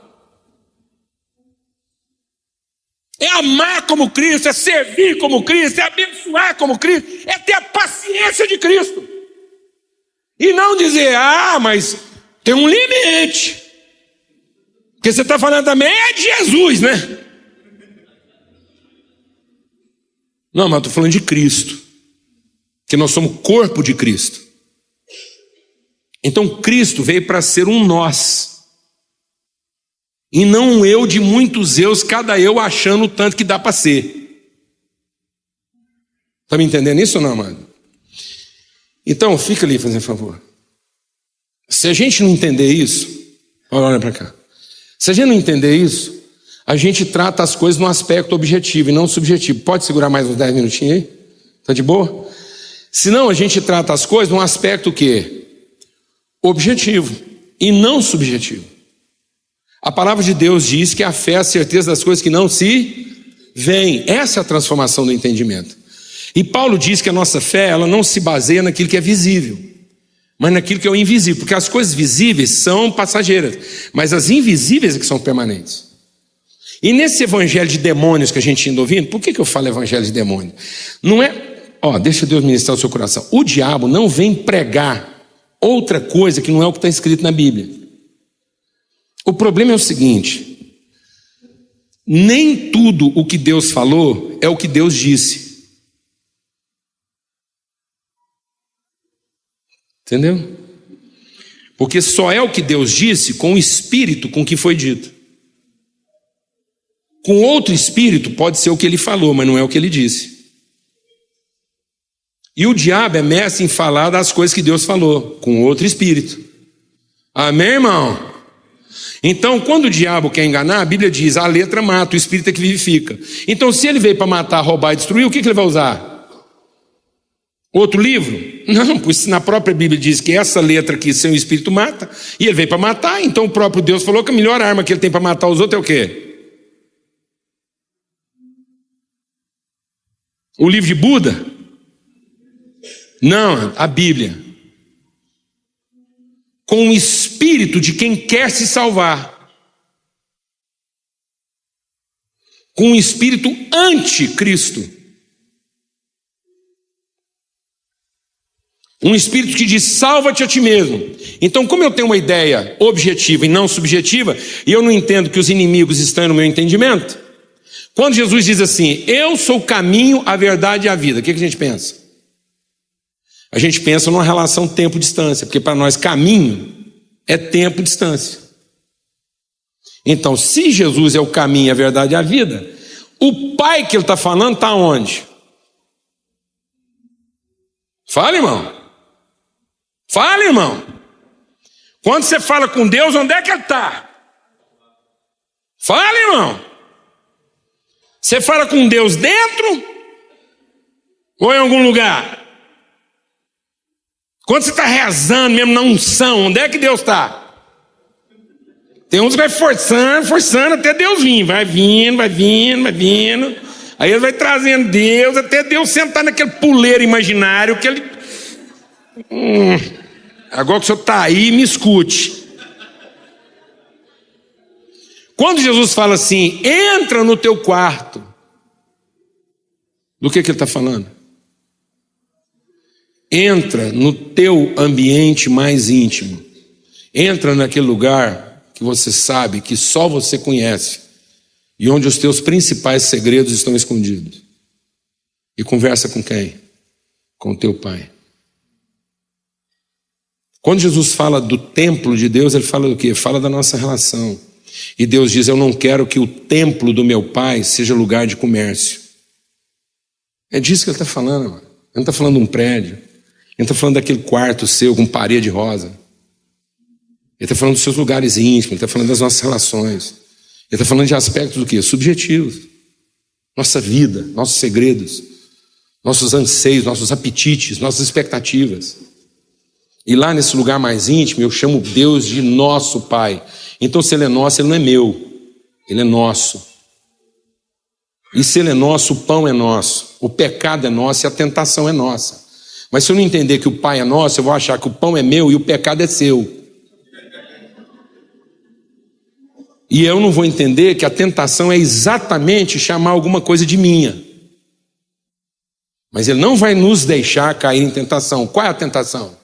Speaker 1: É amar como Cristo, é servir como Cristo, é abençoar como Cristo, é ter a paciência de Cristo. E não dizer, mas tem um limite. Porque você está falando também é de Jesus, né? Não, mas estou falando de Cristo. Que nós somos corpo de Cristo. Então Cristo veio para ser um nós. E não um eu de muitos eus, cada eu achando o tanto que dá para ser. Está me entendendo isso ou não, amado? Então, fica ali, fazendo favor. Se a gente não entender isso, olha para cá. Se a gente não entender isso, a gente trata as coisas no aspecto objetivo e não subjetivo. Pode segurar mais uns 10 minutinhos aí? Tá de boa? Senão a gente trata as coisas num aspecto o quê? Objetivo e não subjetivo. A palavra de Deus diz que a fé é a certeza das coisas que não se veem. Essa é a transformação do entendimento. E Paulo diz que a nossa fé, ela não se baseia naquilo que é visível, mas naquilo que é o invisível. Porque as coisas visíveis são passageiras, mas as invisíveis é que são permanentes. E nesse evangelho de demônios que a gente anda ouvindo, por que eu falo evangelho de demônio? Não é, deixa Deus ministrar o seu coração. O diabo não vem pregar outra coisa que não é o que está escrito na Bíblia. O problema é o seguinte: nem tudo o que Deus falou é o que Deus disse. Entendeu? Porque só é o que Deus disse com o espírito com que foi dito. Com outro espírito pode ser o que ele falou, mas não é o que ele disse. E o diabo é mestre em falar das coisas que Deus falou, com outro espírito. Amém, irmão? Então, quando o diabo quer enganar, a Bíblia diz: a letra mata, o espírito é que vivifica. Então, se ele veio para matar, roubar e destruir, o que ele vai usar? Outro livro? Não, pois na própria Bíblia diz que essa letra aqui, sem o espírito, mata. E ele veio para matar, então o próprio Deus falou que a melhor arma que ele tem para matar os outros é o quê? O livro de Buda? Não, a Bíblia. Com o espírito de quem quer se salvar. Com o espírito anticristo. Um espírito que diz: salva-te a ti mesmo. Então, como eu tenho uma ideia objetiva e não subjetiva, e eu não entendo que os inimigos estão no meu entendimento, quando Jesus diz assim: eu sou o caminho, a verdade e a vida, o que a gente pensa? A gente pensa numa relação tempo-distância, porque para nós caminho é tempo-distância. Então, se Jesus é o caminho, a verdade e a vida, o Pai que ele está falando está onde? Fala, irmão. Fala, irmão. Quando você fala com Deus, onde é que ele está? Fala, irmão. Você fala com Deus dentro ou em algum lugar? Quando você está rezando mesmo na unção, onde é que Deus está? Tem uns que vai forçando até Deus vir. Vai vindo. Aí ele vai trazendo Deus, até Deus sentar naquele puleiro imaginário que ele... Agora que o senhor está aí, me escute. Quando Jesus fala assim: entra no teu quarto, do que ele está falando? Entra no teu ambiente mais íntimo. Entra naquele lugar que você sabe que só você conhece e onde os teus principais segredos estão escondidos. E conversa com quem? Com o teu Pai. Quando Jesus fala do templo de Deus, ele fala do quê? Fala da nossa relação. E Deus diz: eu não quero que o templo do meu Pai seja lugar de comércio. É disso que ele está falando, mano. Ele não está falando de um prédio. Ele não está falando daquele quarto seu com parede rosa. Ele está falando dos seus lugares íntimos. Ele está falando das nossas relações. Ele está falando de aspectos do quê? Subjetivos. Nossa vida, nossos segredos, nossos anseios, nossos apetites, nossas expectativas. E lá nesse lugar mais íntimo, eu chamo Deus de nosso Pai. Então, se Ele é nosso, Ele não é meu. Ele é nosso. E se Ele é nosso, o pão é nosso. O pecado é nosso e a tentação é nossa. Mas se eu não entender que o Pai é nosso, eu vou achar que o pão é meu e o pecado é seu. E eu não vou entender que a tentação é exatamente chamar alguma coisa de minha. Mas Ele não vai nos deixar cair em tentação. Qual é a tentação?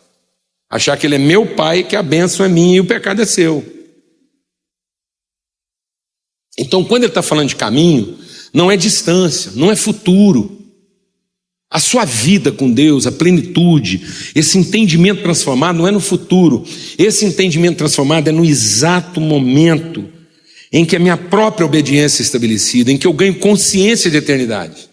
Speaker 1: Achar que Ele é meu Pai, que a bênção é minha e o pecado é seu. Então, quando Ele está falando de caminho, não é distância, não é futuro. A sua vida com Deus, a plenitude, esse entendimento transformado não é no futuro. Esse entendimento transformado é no exato momento em que a minha própria obediência é estabelecida, em que eu ganho consciência de eternidade.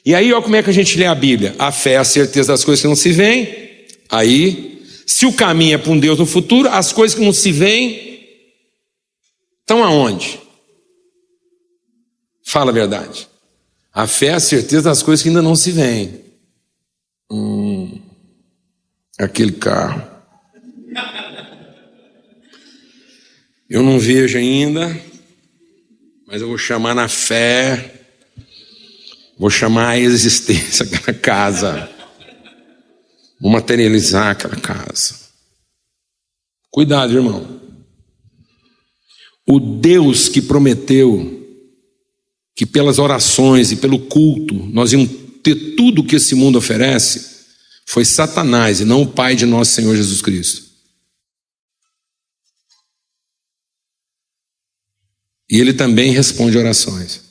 Speaker 1: E aí, olha como é que a gente lê a Bíblia. A fé é a certeza das coisas que não se veem. Aí, se o caminho é para um Deus no futuro, as coisas que não se veem estão aonde? Fala a verdade. A fé é a certeza das coisas que ainda não se veem. Aquele carro. Eu não vejo ainda, mas eu vou chamar na fé, vou chamar a existência daquela casa. Vou materializar aquela casa. Cuidado, irmão. O Deus que prometeu que pelas orações e pelo culto nós íamos ter tudo o que esse mundo oferece, foi Satanás e não o Pai de nosso Senhor Jesus Cristo. E ele também responde orações.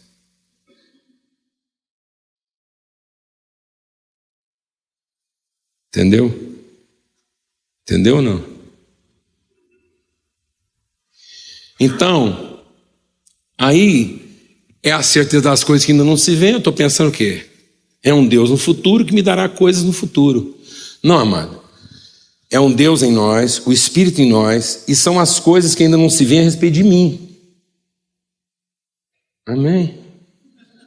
Speaker 1: Entendeu? Entendeu ou não? Então, aí é a certeza das coisas que ainda não se vê. Eu estou pensando o quê? É um Deus no futuro que me dará coisas no futuro. Não, amado. É um Deus em nós, o Espírito em nós, e são as coisas que ainda não se vê a respeito de mim. Amém?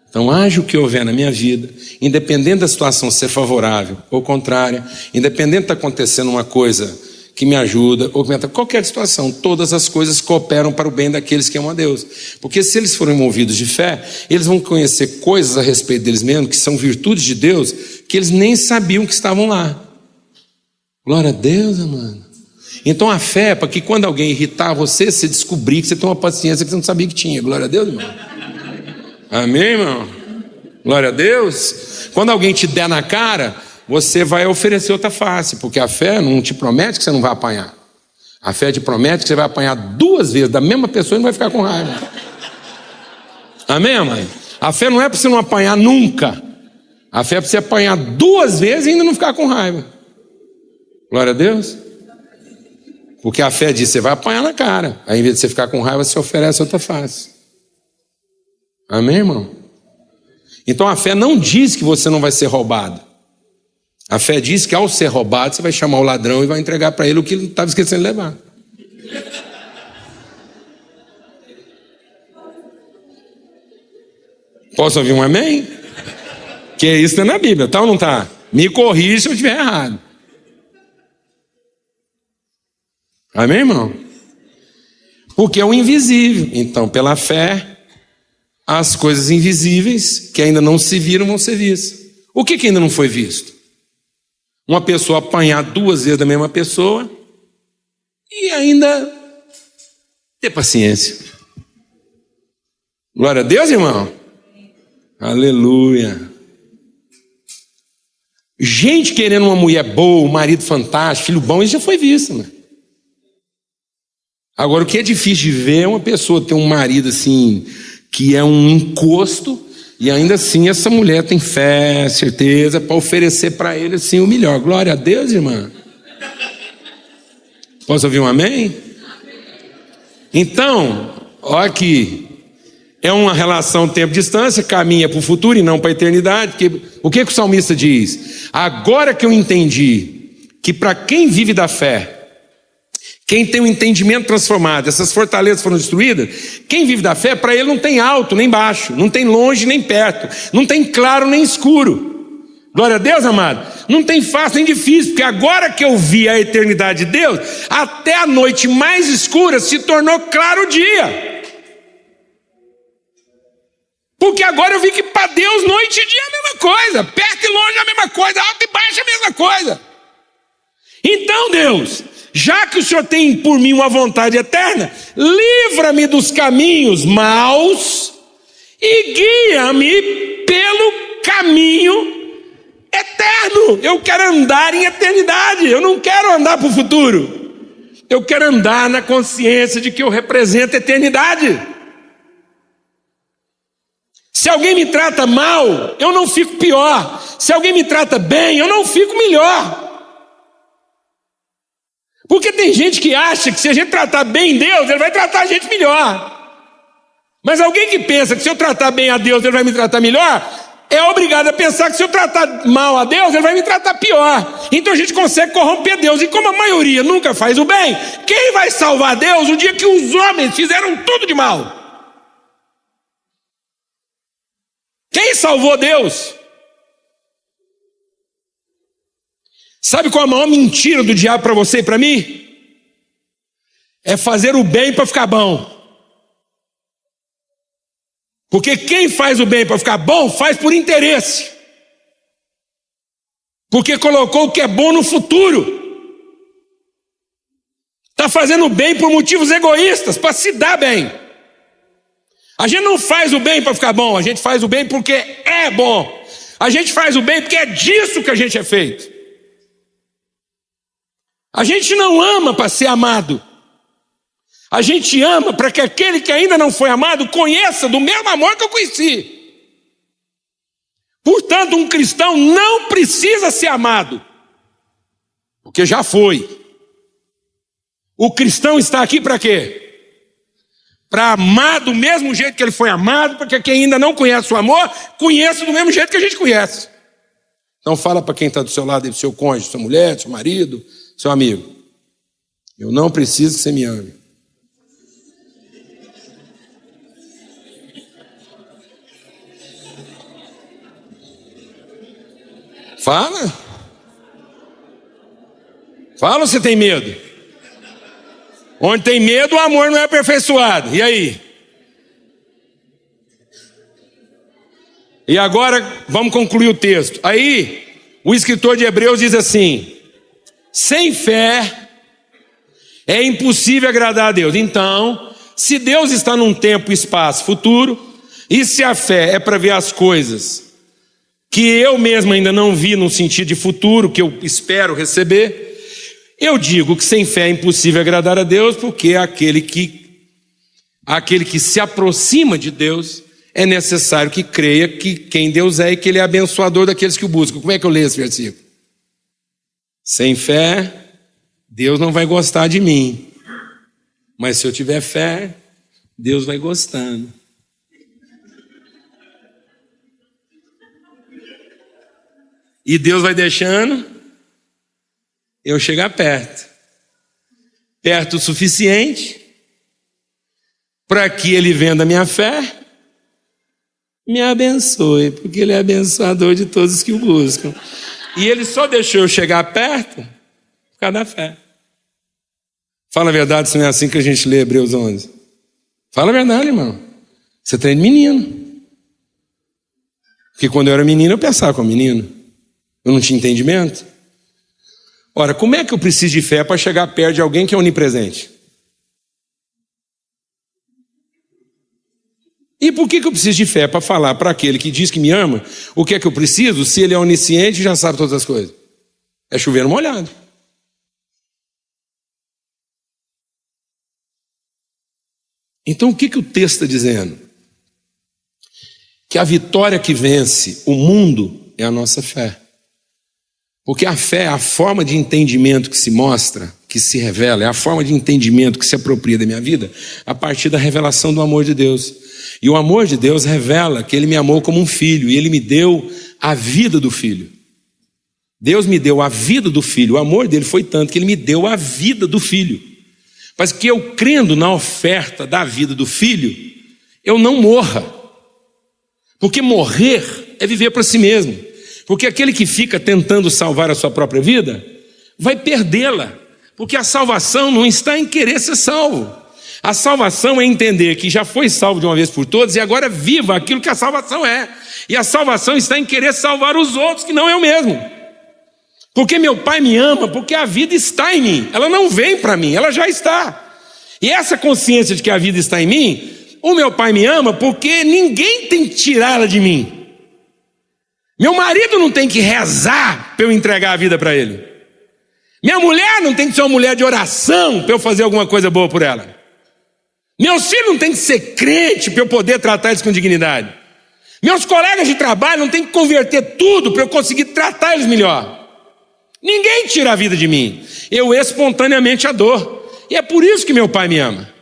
Speaker 1: Então, haja o que houver na minha vida, independente da situação ser favorável ou contrária, independente de estar acontecendo uma coisa que me ajuda, ou qualquer situação, todas as coisas cooperam para o bem daqueles que amam a Deus. Porque se eles forem movidos de fé, eles vão conhecer coisas a respeito deles mesmos, que são virtudes de Deus, que eles nem sabiam que estavam lá. Glória a Deus, amado. Então a fé é para que quando alguém irritar você descobrir que você tem uma paciência que você não sabia que tinha. Glória a Deus, irmão. Amém, irmão? Glória a Deus. Quando alguém te der na cara, você vai oferecer outra face, porque a fé não te promete que você não vai apanhar. A fé te promete que você vai apanhar 2 vezes da mesma pessoa e não vai ficar com raiva. Amém, mãe? A fé não é para você não apanhar nunca. A fé é para você apanhar 2 vezes e ainda não ficar com raiva. Glória a Deus. Porque a fé diz, você vai apanhar na cara. Aí, em vez de você ficar com raiva, você oferece outra face. Amém, irmão? Então a fé não diz que você não vai ser roubado. A fé diz que ao ser roubado, você vai chamar o ladrão e vai entregar para ele o que ele estava esquecendo de levar. Posso ouvir um amém? Que isso está na Bíblia, tá ou não está? Me corrija se eu estiver errado. Amém, irmão? Porque é o invisível. Então, pela fé, as coisas invisíveis que ainda não se viram vão ser vistas. O que ainda não foi visto? Uma pessoa apanhar 2 vezes da mesma pessoa e ainda ter paciência. Glória a Deus, irmão. Aleluia. Gente querendo uma mulher boa, um marido fantástico, filho bom, isso já foi visto, né? Agora, o que é difícil de ver é uma pessoa ter um marido assim, que é um encosto, e ainda assim essa mulher tem fé, certeza, para oferecer para ele assim o melhor. Glória a Deus, irmã. Posso ouvir um amém? Então, olha aqui. É uma relação tempo-distância, caminha para o futuro e não para a eternidade. O que o salmista diz? Agora que eu entendi que para quem vive da fé, quem tem um entendimento transformado, essas fortalezas foram destruídas, quem vive da fé, para ele não tem alto nem baixo, não tem longe nem perto, não tem claro nem escuro. Glória a Deus, amado. Não tem fácil nem difícil, porque agora que eu vi a eternidade de Deus, até a noite mais escura se tornou claro o dia. Porque agora eu vi que para Deus noite e dia é a mesma coisa, perto e longe é a mesma coisa, alto e baixo é a mesma coisa. Então, Deus, já que o Senhor tem por mim uma vontade eterna, livra-me dos caminhos maus e guia-me pelo caminho eterno. Eu quero andar em eternidade, eu não quero andar para o futuro. Eu quero andar na consciência de que eu represento a eternidade. Se alguém me trata mal, eu não fico pior. Se alguém me trata bem, eu não fico melhor. Porque tem gente que acha que se a gente tratar bem Deus, Ele vai tratar a gente melhor. Mas alguém que pensa que se eu tratar bem a Deus, Ele vai me tratar melhor, é obrigado a pensar que se eu tratar mal a Deus, Ele vai me tratar pior. Então a gente consegue corromper Deus. E como a maioria nunca faz o bem, quem vai salvar Deus o dia que os homens fizeram tudo de mal? Quem salvou Deus? Sabe qual é a maior mentira do diabo para você e para mim? É fazer o bem para ficar bom. Porque quem faz o bem para ficar bom, faz por interesse. Porque colocou o que é bom no futuro. Está fazendo bem por motivos egoístas, para se dar bem. A gente não faz o bem para ficar bom, a gente faz o bem porque é bom. A gente faz o bem porque é disso que a gente é feito. A gente não ama para ser amado. A gente ama para que aquele que ainda não foi amado conheça do mesmo amor que eu conheci. Portanto, um cristão não precisa ser amado, porque já foi. O cristão está aqui para quê? Para amar do mesmo jeito que ele foi amado, porque quem ainda não conhece o amor, conheça do mesmo jeito que a gente conhece. Então fala para quem está do seu lado, seu cônjuge, sua mulher, seu marido, seu amigo. Eu não preciso que você me ame. Fala. Fala, você tem medo. Onde tem medo, o amor não é aperfeiçoado. E aí? E agora, vamos concluir o texto. Aí, o escritor de Hebreus diz assim: sem fé é impossível agradar a Deus. Então, se Deus está num tempo e espaço futuro, e se a fé é para ver as coisas que eu mesmo ainda não vi no sentido de futuro, que eu espero receber, eu digo que sem fé é impossível agradar a Deus, porque aquele que se aproxima de Deus, é necessário que creia que quem Deus é e que Ele é abençoador daqueles que o buscam. Como é que eu leio esse versículo? Sem fé, Deus não vai gostar de mim. Mas se eu tiver fé, Deus vai gostando. E Deus vai deixando eu chegar perto. Perto o suficiente para que Ele, vendo a minha fé, me abençoe, porque Ele é abençoador de todos os que o buscam. E Ele só deixou eu chegar perto por causa da fé. Fala a verdade, se não é assim que a gente lê Hebreus 11. Fala a verdade, irmão. Você treina de menino. Porque quando eu era menino, eu pensava como menino. Eu não tinha entendimento. Ora, como é que eu preciso de fé para chegar perto de alguém que é onipresente? E por que eu preciso de fé para falar para aquele que diz que me ama o que é que eu preciso, se ele é onisciente e já sabe todas as coisas? É chover no molhado. Então o que o texto está dizendo? Que a vitória que vence o mundo é a nossa fé. Porque a fé é a forma de entendimento que se mostra, que se revela, é a forma de entendimento que se apropria da minha vida a partir da revelação do amor de Deus. E o amor de Deus revela que Ele me amou como um filho e Ele me deu a vida do filho. Deus me deu a vida do filho, o amor dele foi tanto que Ele me deu a vida do filho. Mas que eu, crendo na oferta da vida do filho, eu não morra. Porque morrer é viver para si mesmo. Porque aquele que fica tentando salvar a sua própria vida, vai perdê-la. Porque a salvação não está em querer ser salvo. A salvação é entender que já foi salvo de uma vez por todas e agora viva aquilo que a salvação é. E a salvação está em querer salvar os outros, que não eu mesmo. Porque meu Pai me ama, porque a vida está em mim. Ela não vem para mim, ela já está. E essa consciência de que a vida está em mim, o meu Pai me ama porque ninguém tem que tirá-la de mim. Meu marido não tem que rezar para eu entregar a vida para ele. Minha mulher não tem que ser uma mulher de oração para eu fazer alguma coisa boa por ela. Meus filhos não tem que ser crente para eu poder tratar eles com dignidade. Meus colegas de trabalho não tem que converter tudo para eu conseguir tratar eles melhor. Ninguém tira a vida de mim. Eu espontaneamente a dou. E é por isso que meu Pai me ama.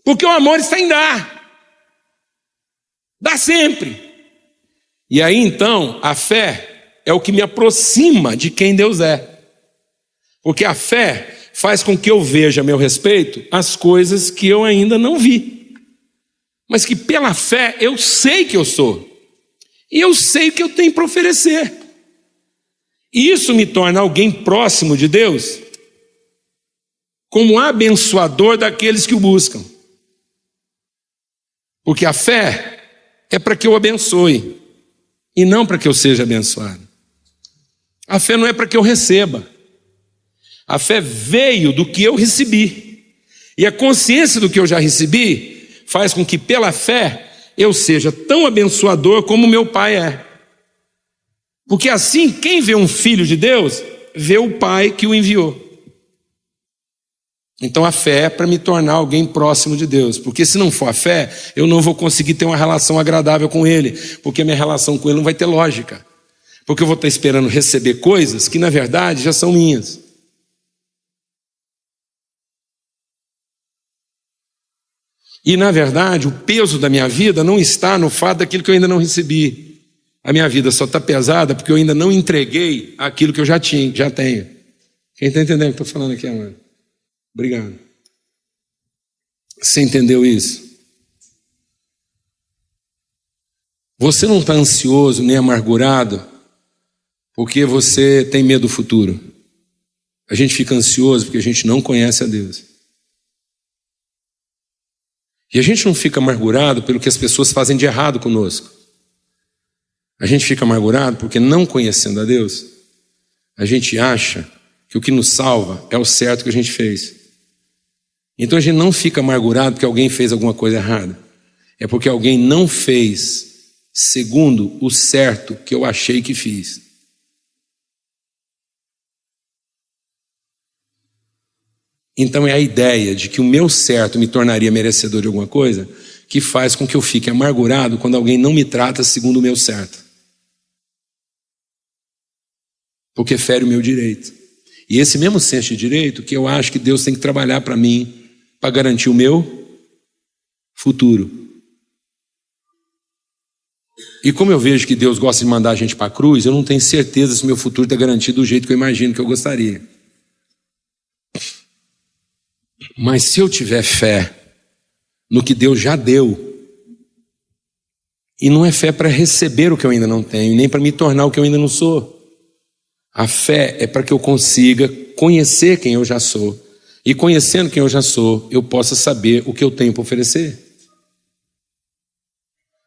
Speaker 1: Porque o amor está em dar. Dá sempre. E aí então, a fé é o que me aproxima de quem Deus é. Porque a fé faz com que eu veja a meu respeito as coisas que eu ainda não vi. Mas que pela fé eu sei que eu sou. E eu sei o que eu tenho para oferecer. E isso me torna alguém próximo de Deus, como abençoador daqueles que o buscam. Porque a fé é para que eu abençoe, e não para que eu seja abençoado. A fé não é para que eu receba. A fé veio do que eu recebi. E a consciência do que eu já recebi faz com que pela fé eu seja tão abençoador como meu pai é. Porque assim, quem vê um filho de Deus, vê o pai que o enviou. Então a fé é para me tornar alguém próximo de Deus, porque se não for a fé, eu não vou conseguir ter uma relação agradável com Ele, porque a minha relação com Ele não vai ter lógica, porque eu vou estar esperando receber coisas que na verdade já são minhas. E na verdade o peso da minha vida não está no fato daquilo que eu ainda não recebi. A minha vida só está pesada porque eu ainda não entreguei aquilo que eu já tenho. Quem está entendendo o que eu estou falando aqui, amado? Obrigado. Você entendeu isso? Você não está ansioso nem amargurado porque você tem medo do futuro. A gente fica ansioso porque a gente não conhece a Deus. E a gente não fica amargurado pelo que as pessoas fazem de errado conosco. A gente fica amargurado porque, não conhecendo a Deus, a gente acha que o que nos salva é o certo que a gente fez. Então a gente não fica amargurado porque alguém fez alguma coisa errada. É porque alguém não fez segundo o certo que eu achei que fiz. Então é a ideia de que o meu certo me tornaria merecedor de alguma coisa que faz com que eu fique amargurado quando alguém não me trata segundo o meu certo. Porque fere o meu direito. E esse mesmo senso de direito que eu acho que Deus tem que trabalhar para mim, para garantir o meu futuro. E como eu vejo que Deus gosta de mandar a gente para a cruz, eu não tenho certeza se meu futuro está garantido do jeito que eu imagino que eu gostaria. Mas se eu tiver fé no que Deus já deu, e não é fé para receber o que eu ainda não tenho, nem para me tornar o que eu ainda não sou. A fé é para que eu consiga conhecer quem eu já sou. E conhecendo quem eu já sou, eu possa saber o que eu tenho para oferecer.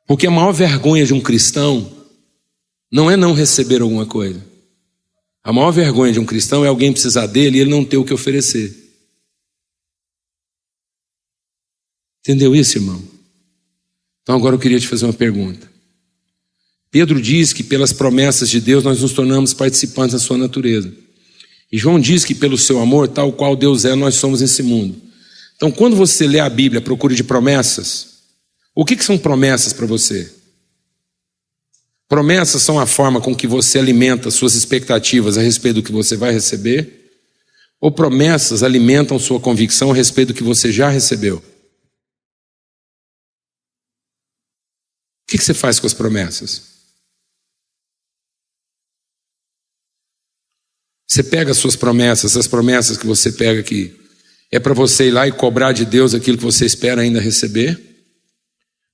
Speaker 1: Porque a maior vergonha de um cristão não é não receber alguma coisa. A maior vergonha de um cristão é alguém precisar dele e ele não ter o que oferecer. Entendeu isso, irmão? Então agora eu queria te fazer uma pergunta. Pedro diz que pelas promessas de Deus nós nos tornamos participantes da sua natureza. E João diz que pelo seu amor, tal qual Deus é, nós somos nesse mundo. Então quando você lê a Bíblia à procura de promessas, o que são promessas para você? Promessas são a forma com que você alimenta suas expectativas a respeito do que você vai receber? Ou promessas alimentam sua convicção a respeito do que você já recebeu? O que você faz com as promessas? Você pega as suas promessas, as promessas que você pega aqui, é para você ir lá e cobrar de Deus aquilo que você espera ainda receber?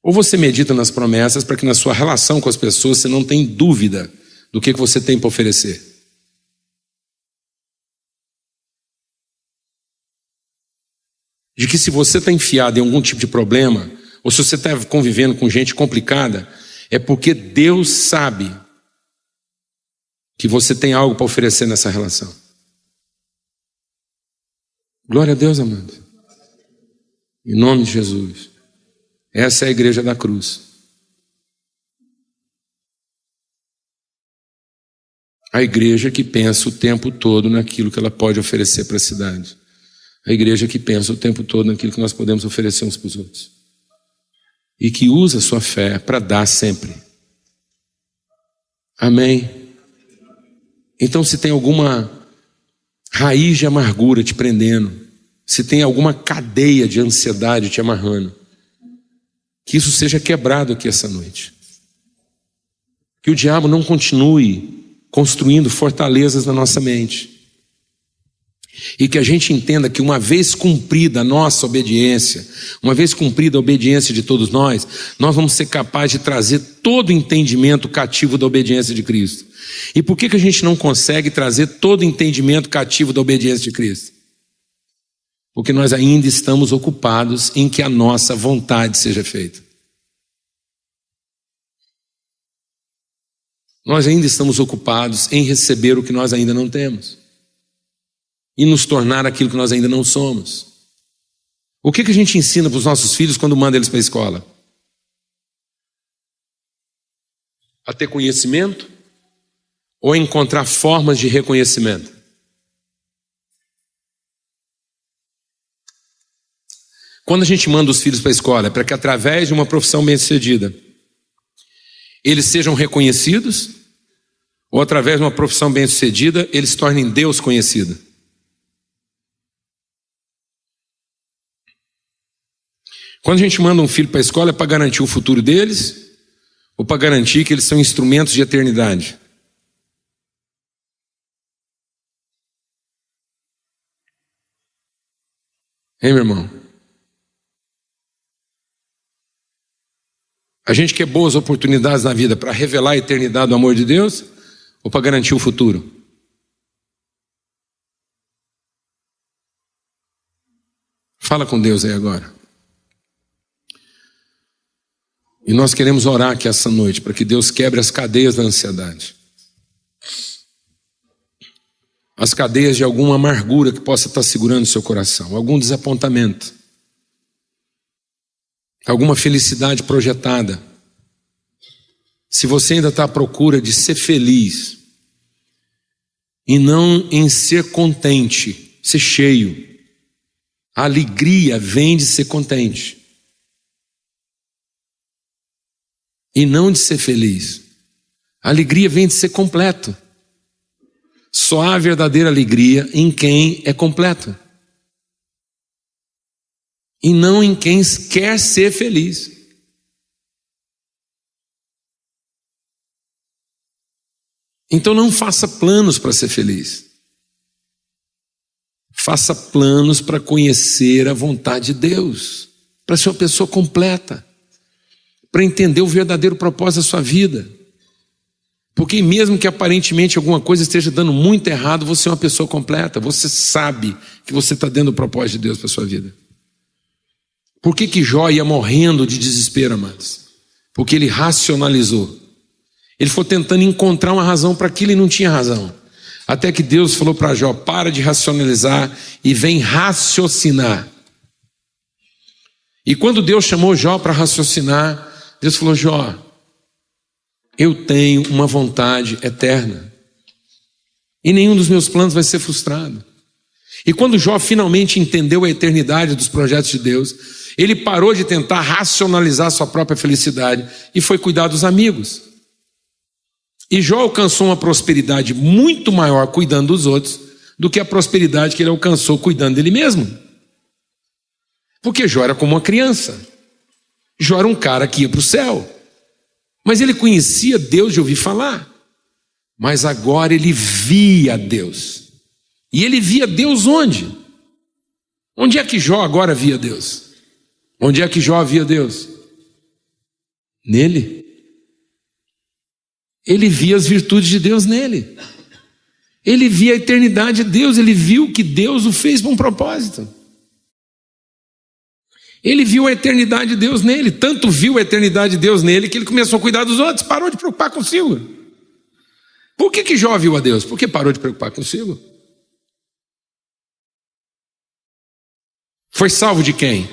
Speaker 1: Ou você medita nas promessas para que na sua relação com as pessoas você não tenha dúvida do que você tem para oferecer? De que se você está enfiado em algum tipo de problema, ou se você está convivendo com gente complicada, é porque Deus sabe que você tem algo para oferecer nessa relação. Glória a Deus, amado. Em nome de Jesus. Essa é a igreja da cruz. A igreja que pensa o tempo todo naquilo que ela pode oferecer para a cidade. A igreja que pensa o tempo todo naquilo que nós podemos oferecer uns para os outros. E que usa a sua fé para dar sempre. Amém? Então, se tem alguma raiz de amargura te prendendo, se tem alguma cadeia de ansiedade te amarrando, que isso seja quebrado aqui essa noite. Que o diabo não continue construindo fortalezas na nossa mente. E que a gente entenda que uma vez cumprida a nossa obediência, uma vez cumprida a obediência de todos nós vamos ser capazes de trazer todo o entendimento cativo da obediência de Cristo. E por que a gente não consegue trazer todo o entendimento cativo da obediência de Cristo? Porque nós ainda estamos ocupados em que a nossa vontade seja feita. Nós ainda estamos ocupados em receber o que nós ainda não temos. E nos tornar aquilo que nós ainda não somos. O que a gente ensina para os nossos filhos quando manda eles para a escola? A ter conhecimento ou a encontrar formas de reconhecimento? Quando a gente manda os filhos para a escola, é para que através de uma profissão bem-sucedida, eles sejam reconhecidos, ou através de uma profissão bem-sucedida, eles se tornem Deus conhecido. Quando a gente manda um filho para a escola, é para garantir o futuro deles, ou para garantir que eles são instrumentos de eternidade? Hein, meu irmão? A gente quer boas oportunidades na vida para revelar a eternidade do amor de Deus ou para garantir o futuro? Fala com Deus aí agora. E nós queremos orar aqui essa noite para que Deus quebre as cadeias da ansiedade. As cadeias de alguma amargura que possa estar segurando o seu coração, algum desapontamento, alguma felicidade projetada. Se você ainda está à procura de ser feliz e não em ser contente, ser cheio, a alegria vem de ser contente e não de ser feliz. A alegria vem de ser completo. Só há verdadeira alegria em quem é completo e não em quem quer ser feliz. Então não faça planos para ser feliz. Faça planos para conhecer a vontade de Deus, para ser uma pessoa completa, para entender o verdadeiro propósito da sua vida. Porque mesmo que aparentemente alguma coisa esteja dando muito errado, você é uma pessoa completa, você sabe que você está dentro do propósito de Deus para a sua vida. Por que Jó ia morrendo de desespero, amados? Porque ele racionalizou. Ele foi tentando encontrar uma razão para aquilo e não tinha razão. Até que Deus falou para Jó: para de racionalizar e vem raciocinar. E quando Deus chamou Jó para raciocinar, Deus falou: Jó, eu tenho uma vontade eterna e nenhum dos meus planos vai ser frustrado. E quando Jó finalmente entendeu a eternidade dos projetos de Deus, ele parou de tentar racionalizar sua própria felicidade e foi cuidar dos amigos. E Jó alcançou uma prosperidade muito maior cuidando dos outros do que a prosperidade que ele alcançou cuidando dele mesmo. Porque Jó era como uma criança. Jó era um cara que ia para o céu. Mas ele conhecia Deus de ouvir falar. Mas agora ele via Deus. E ele via Deus onde? Onde é que Jó agora via Deus? Onde é que Jó via Deus? Nele. Ele via as virtudes de Deus nele. Ele via a eternidade de Deus. Ele viu que Deus o fez para um propósito. Ele viu a eternidade de Deus nele. Tanto viu a eternidade de Deus nele que ele começou a cuidar dos outros. Parou de preocupar consigo. Por que Jó viu a Deus? Porque parou de preocupar consigo. Foi salvo de quem?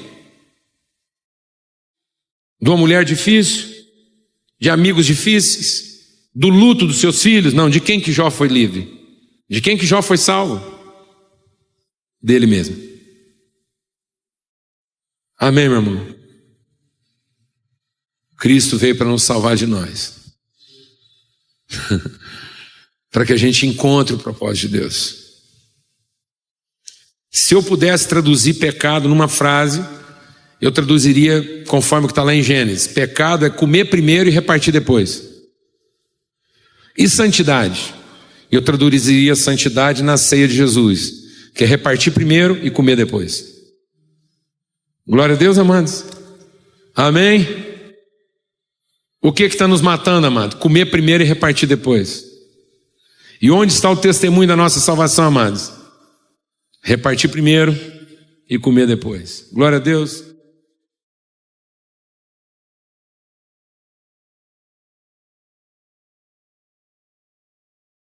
Speaker 1: De uma mulher difícil? De amigos difíceis? Do luto dos seus filhos? Não, de quem que Jó foi livre? De quem que Jó foi salvo? Dele mesmo. Amém, meu irmão? Cristo veio para nos salvar de nós. Para que a gente encontre o propósito de Deus. Se eu pudesse traduzir pecado numa frase, eu traduziria conforme o que está lá em Gênesis. Pecado é comer primeiro e repartir depois. E santidade? Eu traduziria santidade na ceia de Jesus, que é repartir primeiro e comer depois. Glória a Deus, amados. Amém? O que está nos matando, amado? Comer primeiro e repartir depois. E onde está o testemunho da nossa salvação, amados? Repartir primeiro e comer depois. Glória a Deus.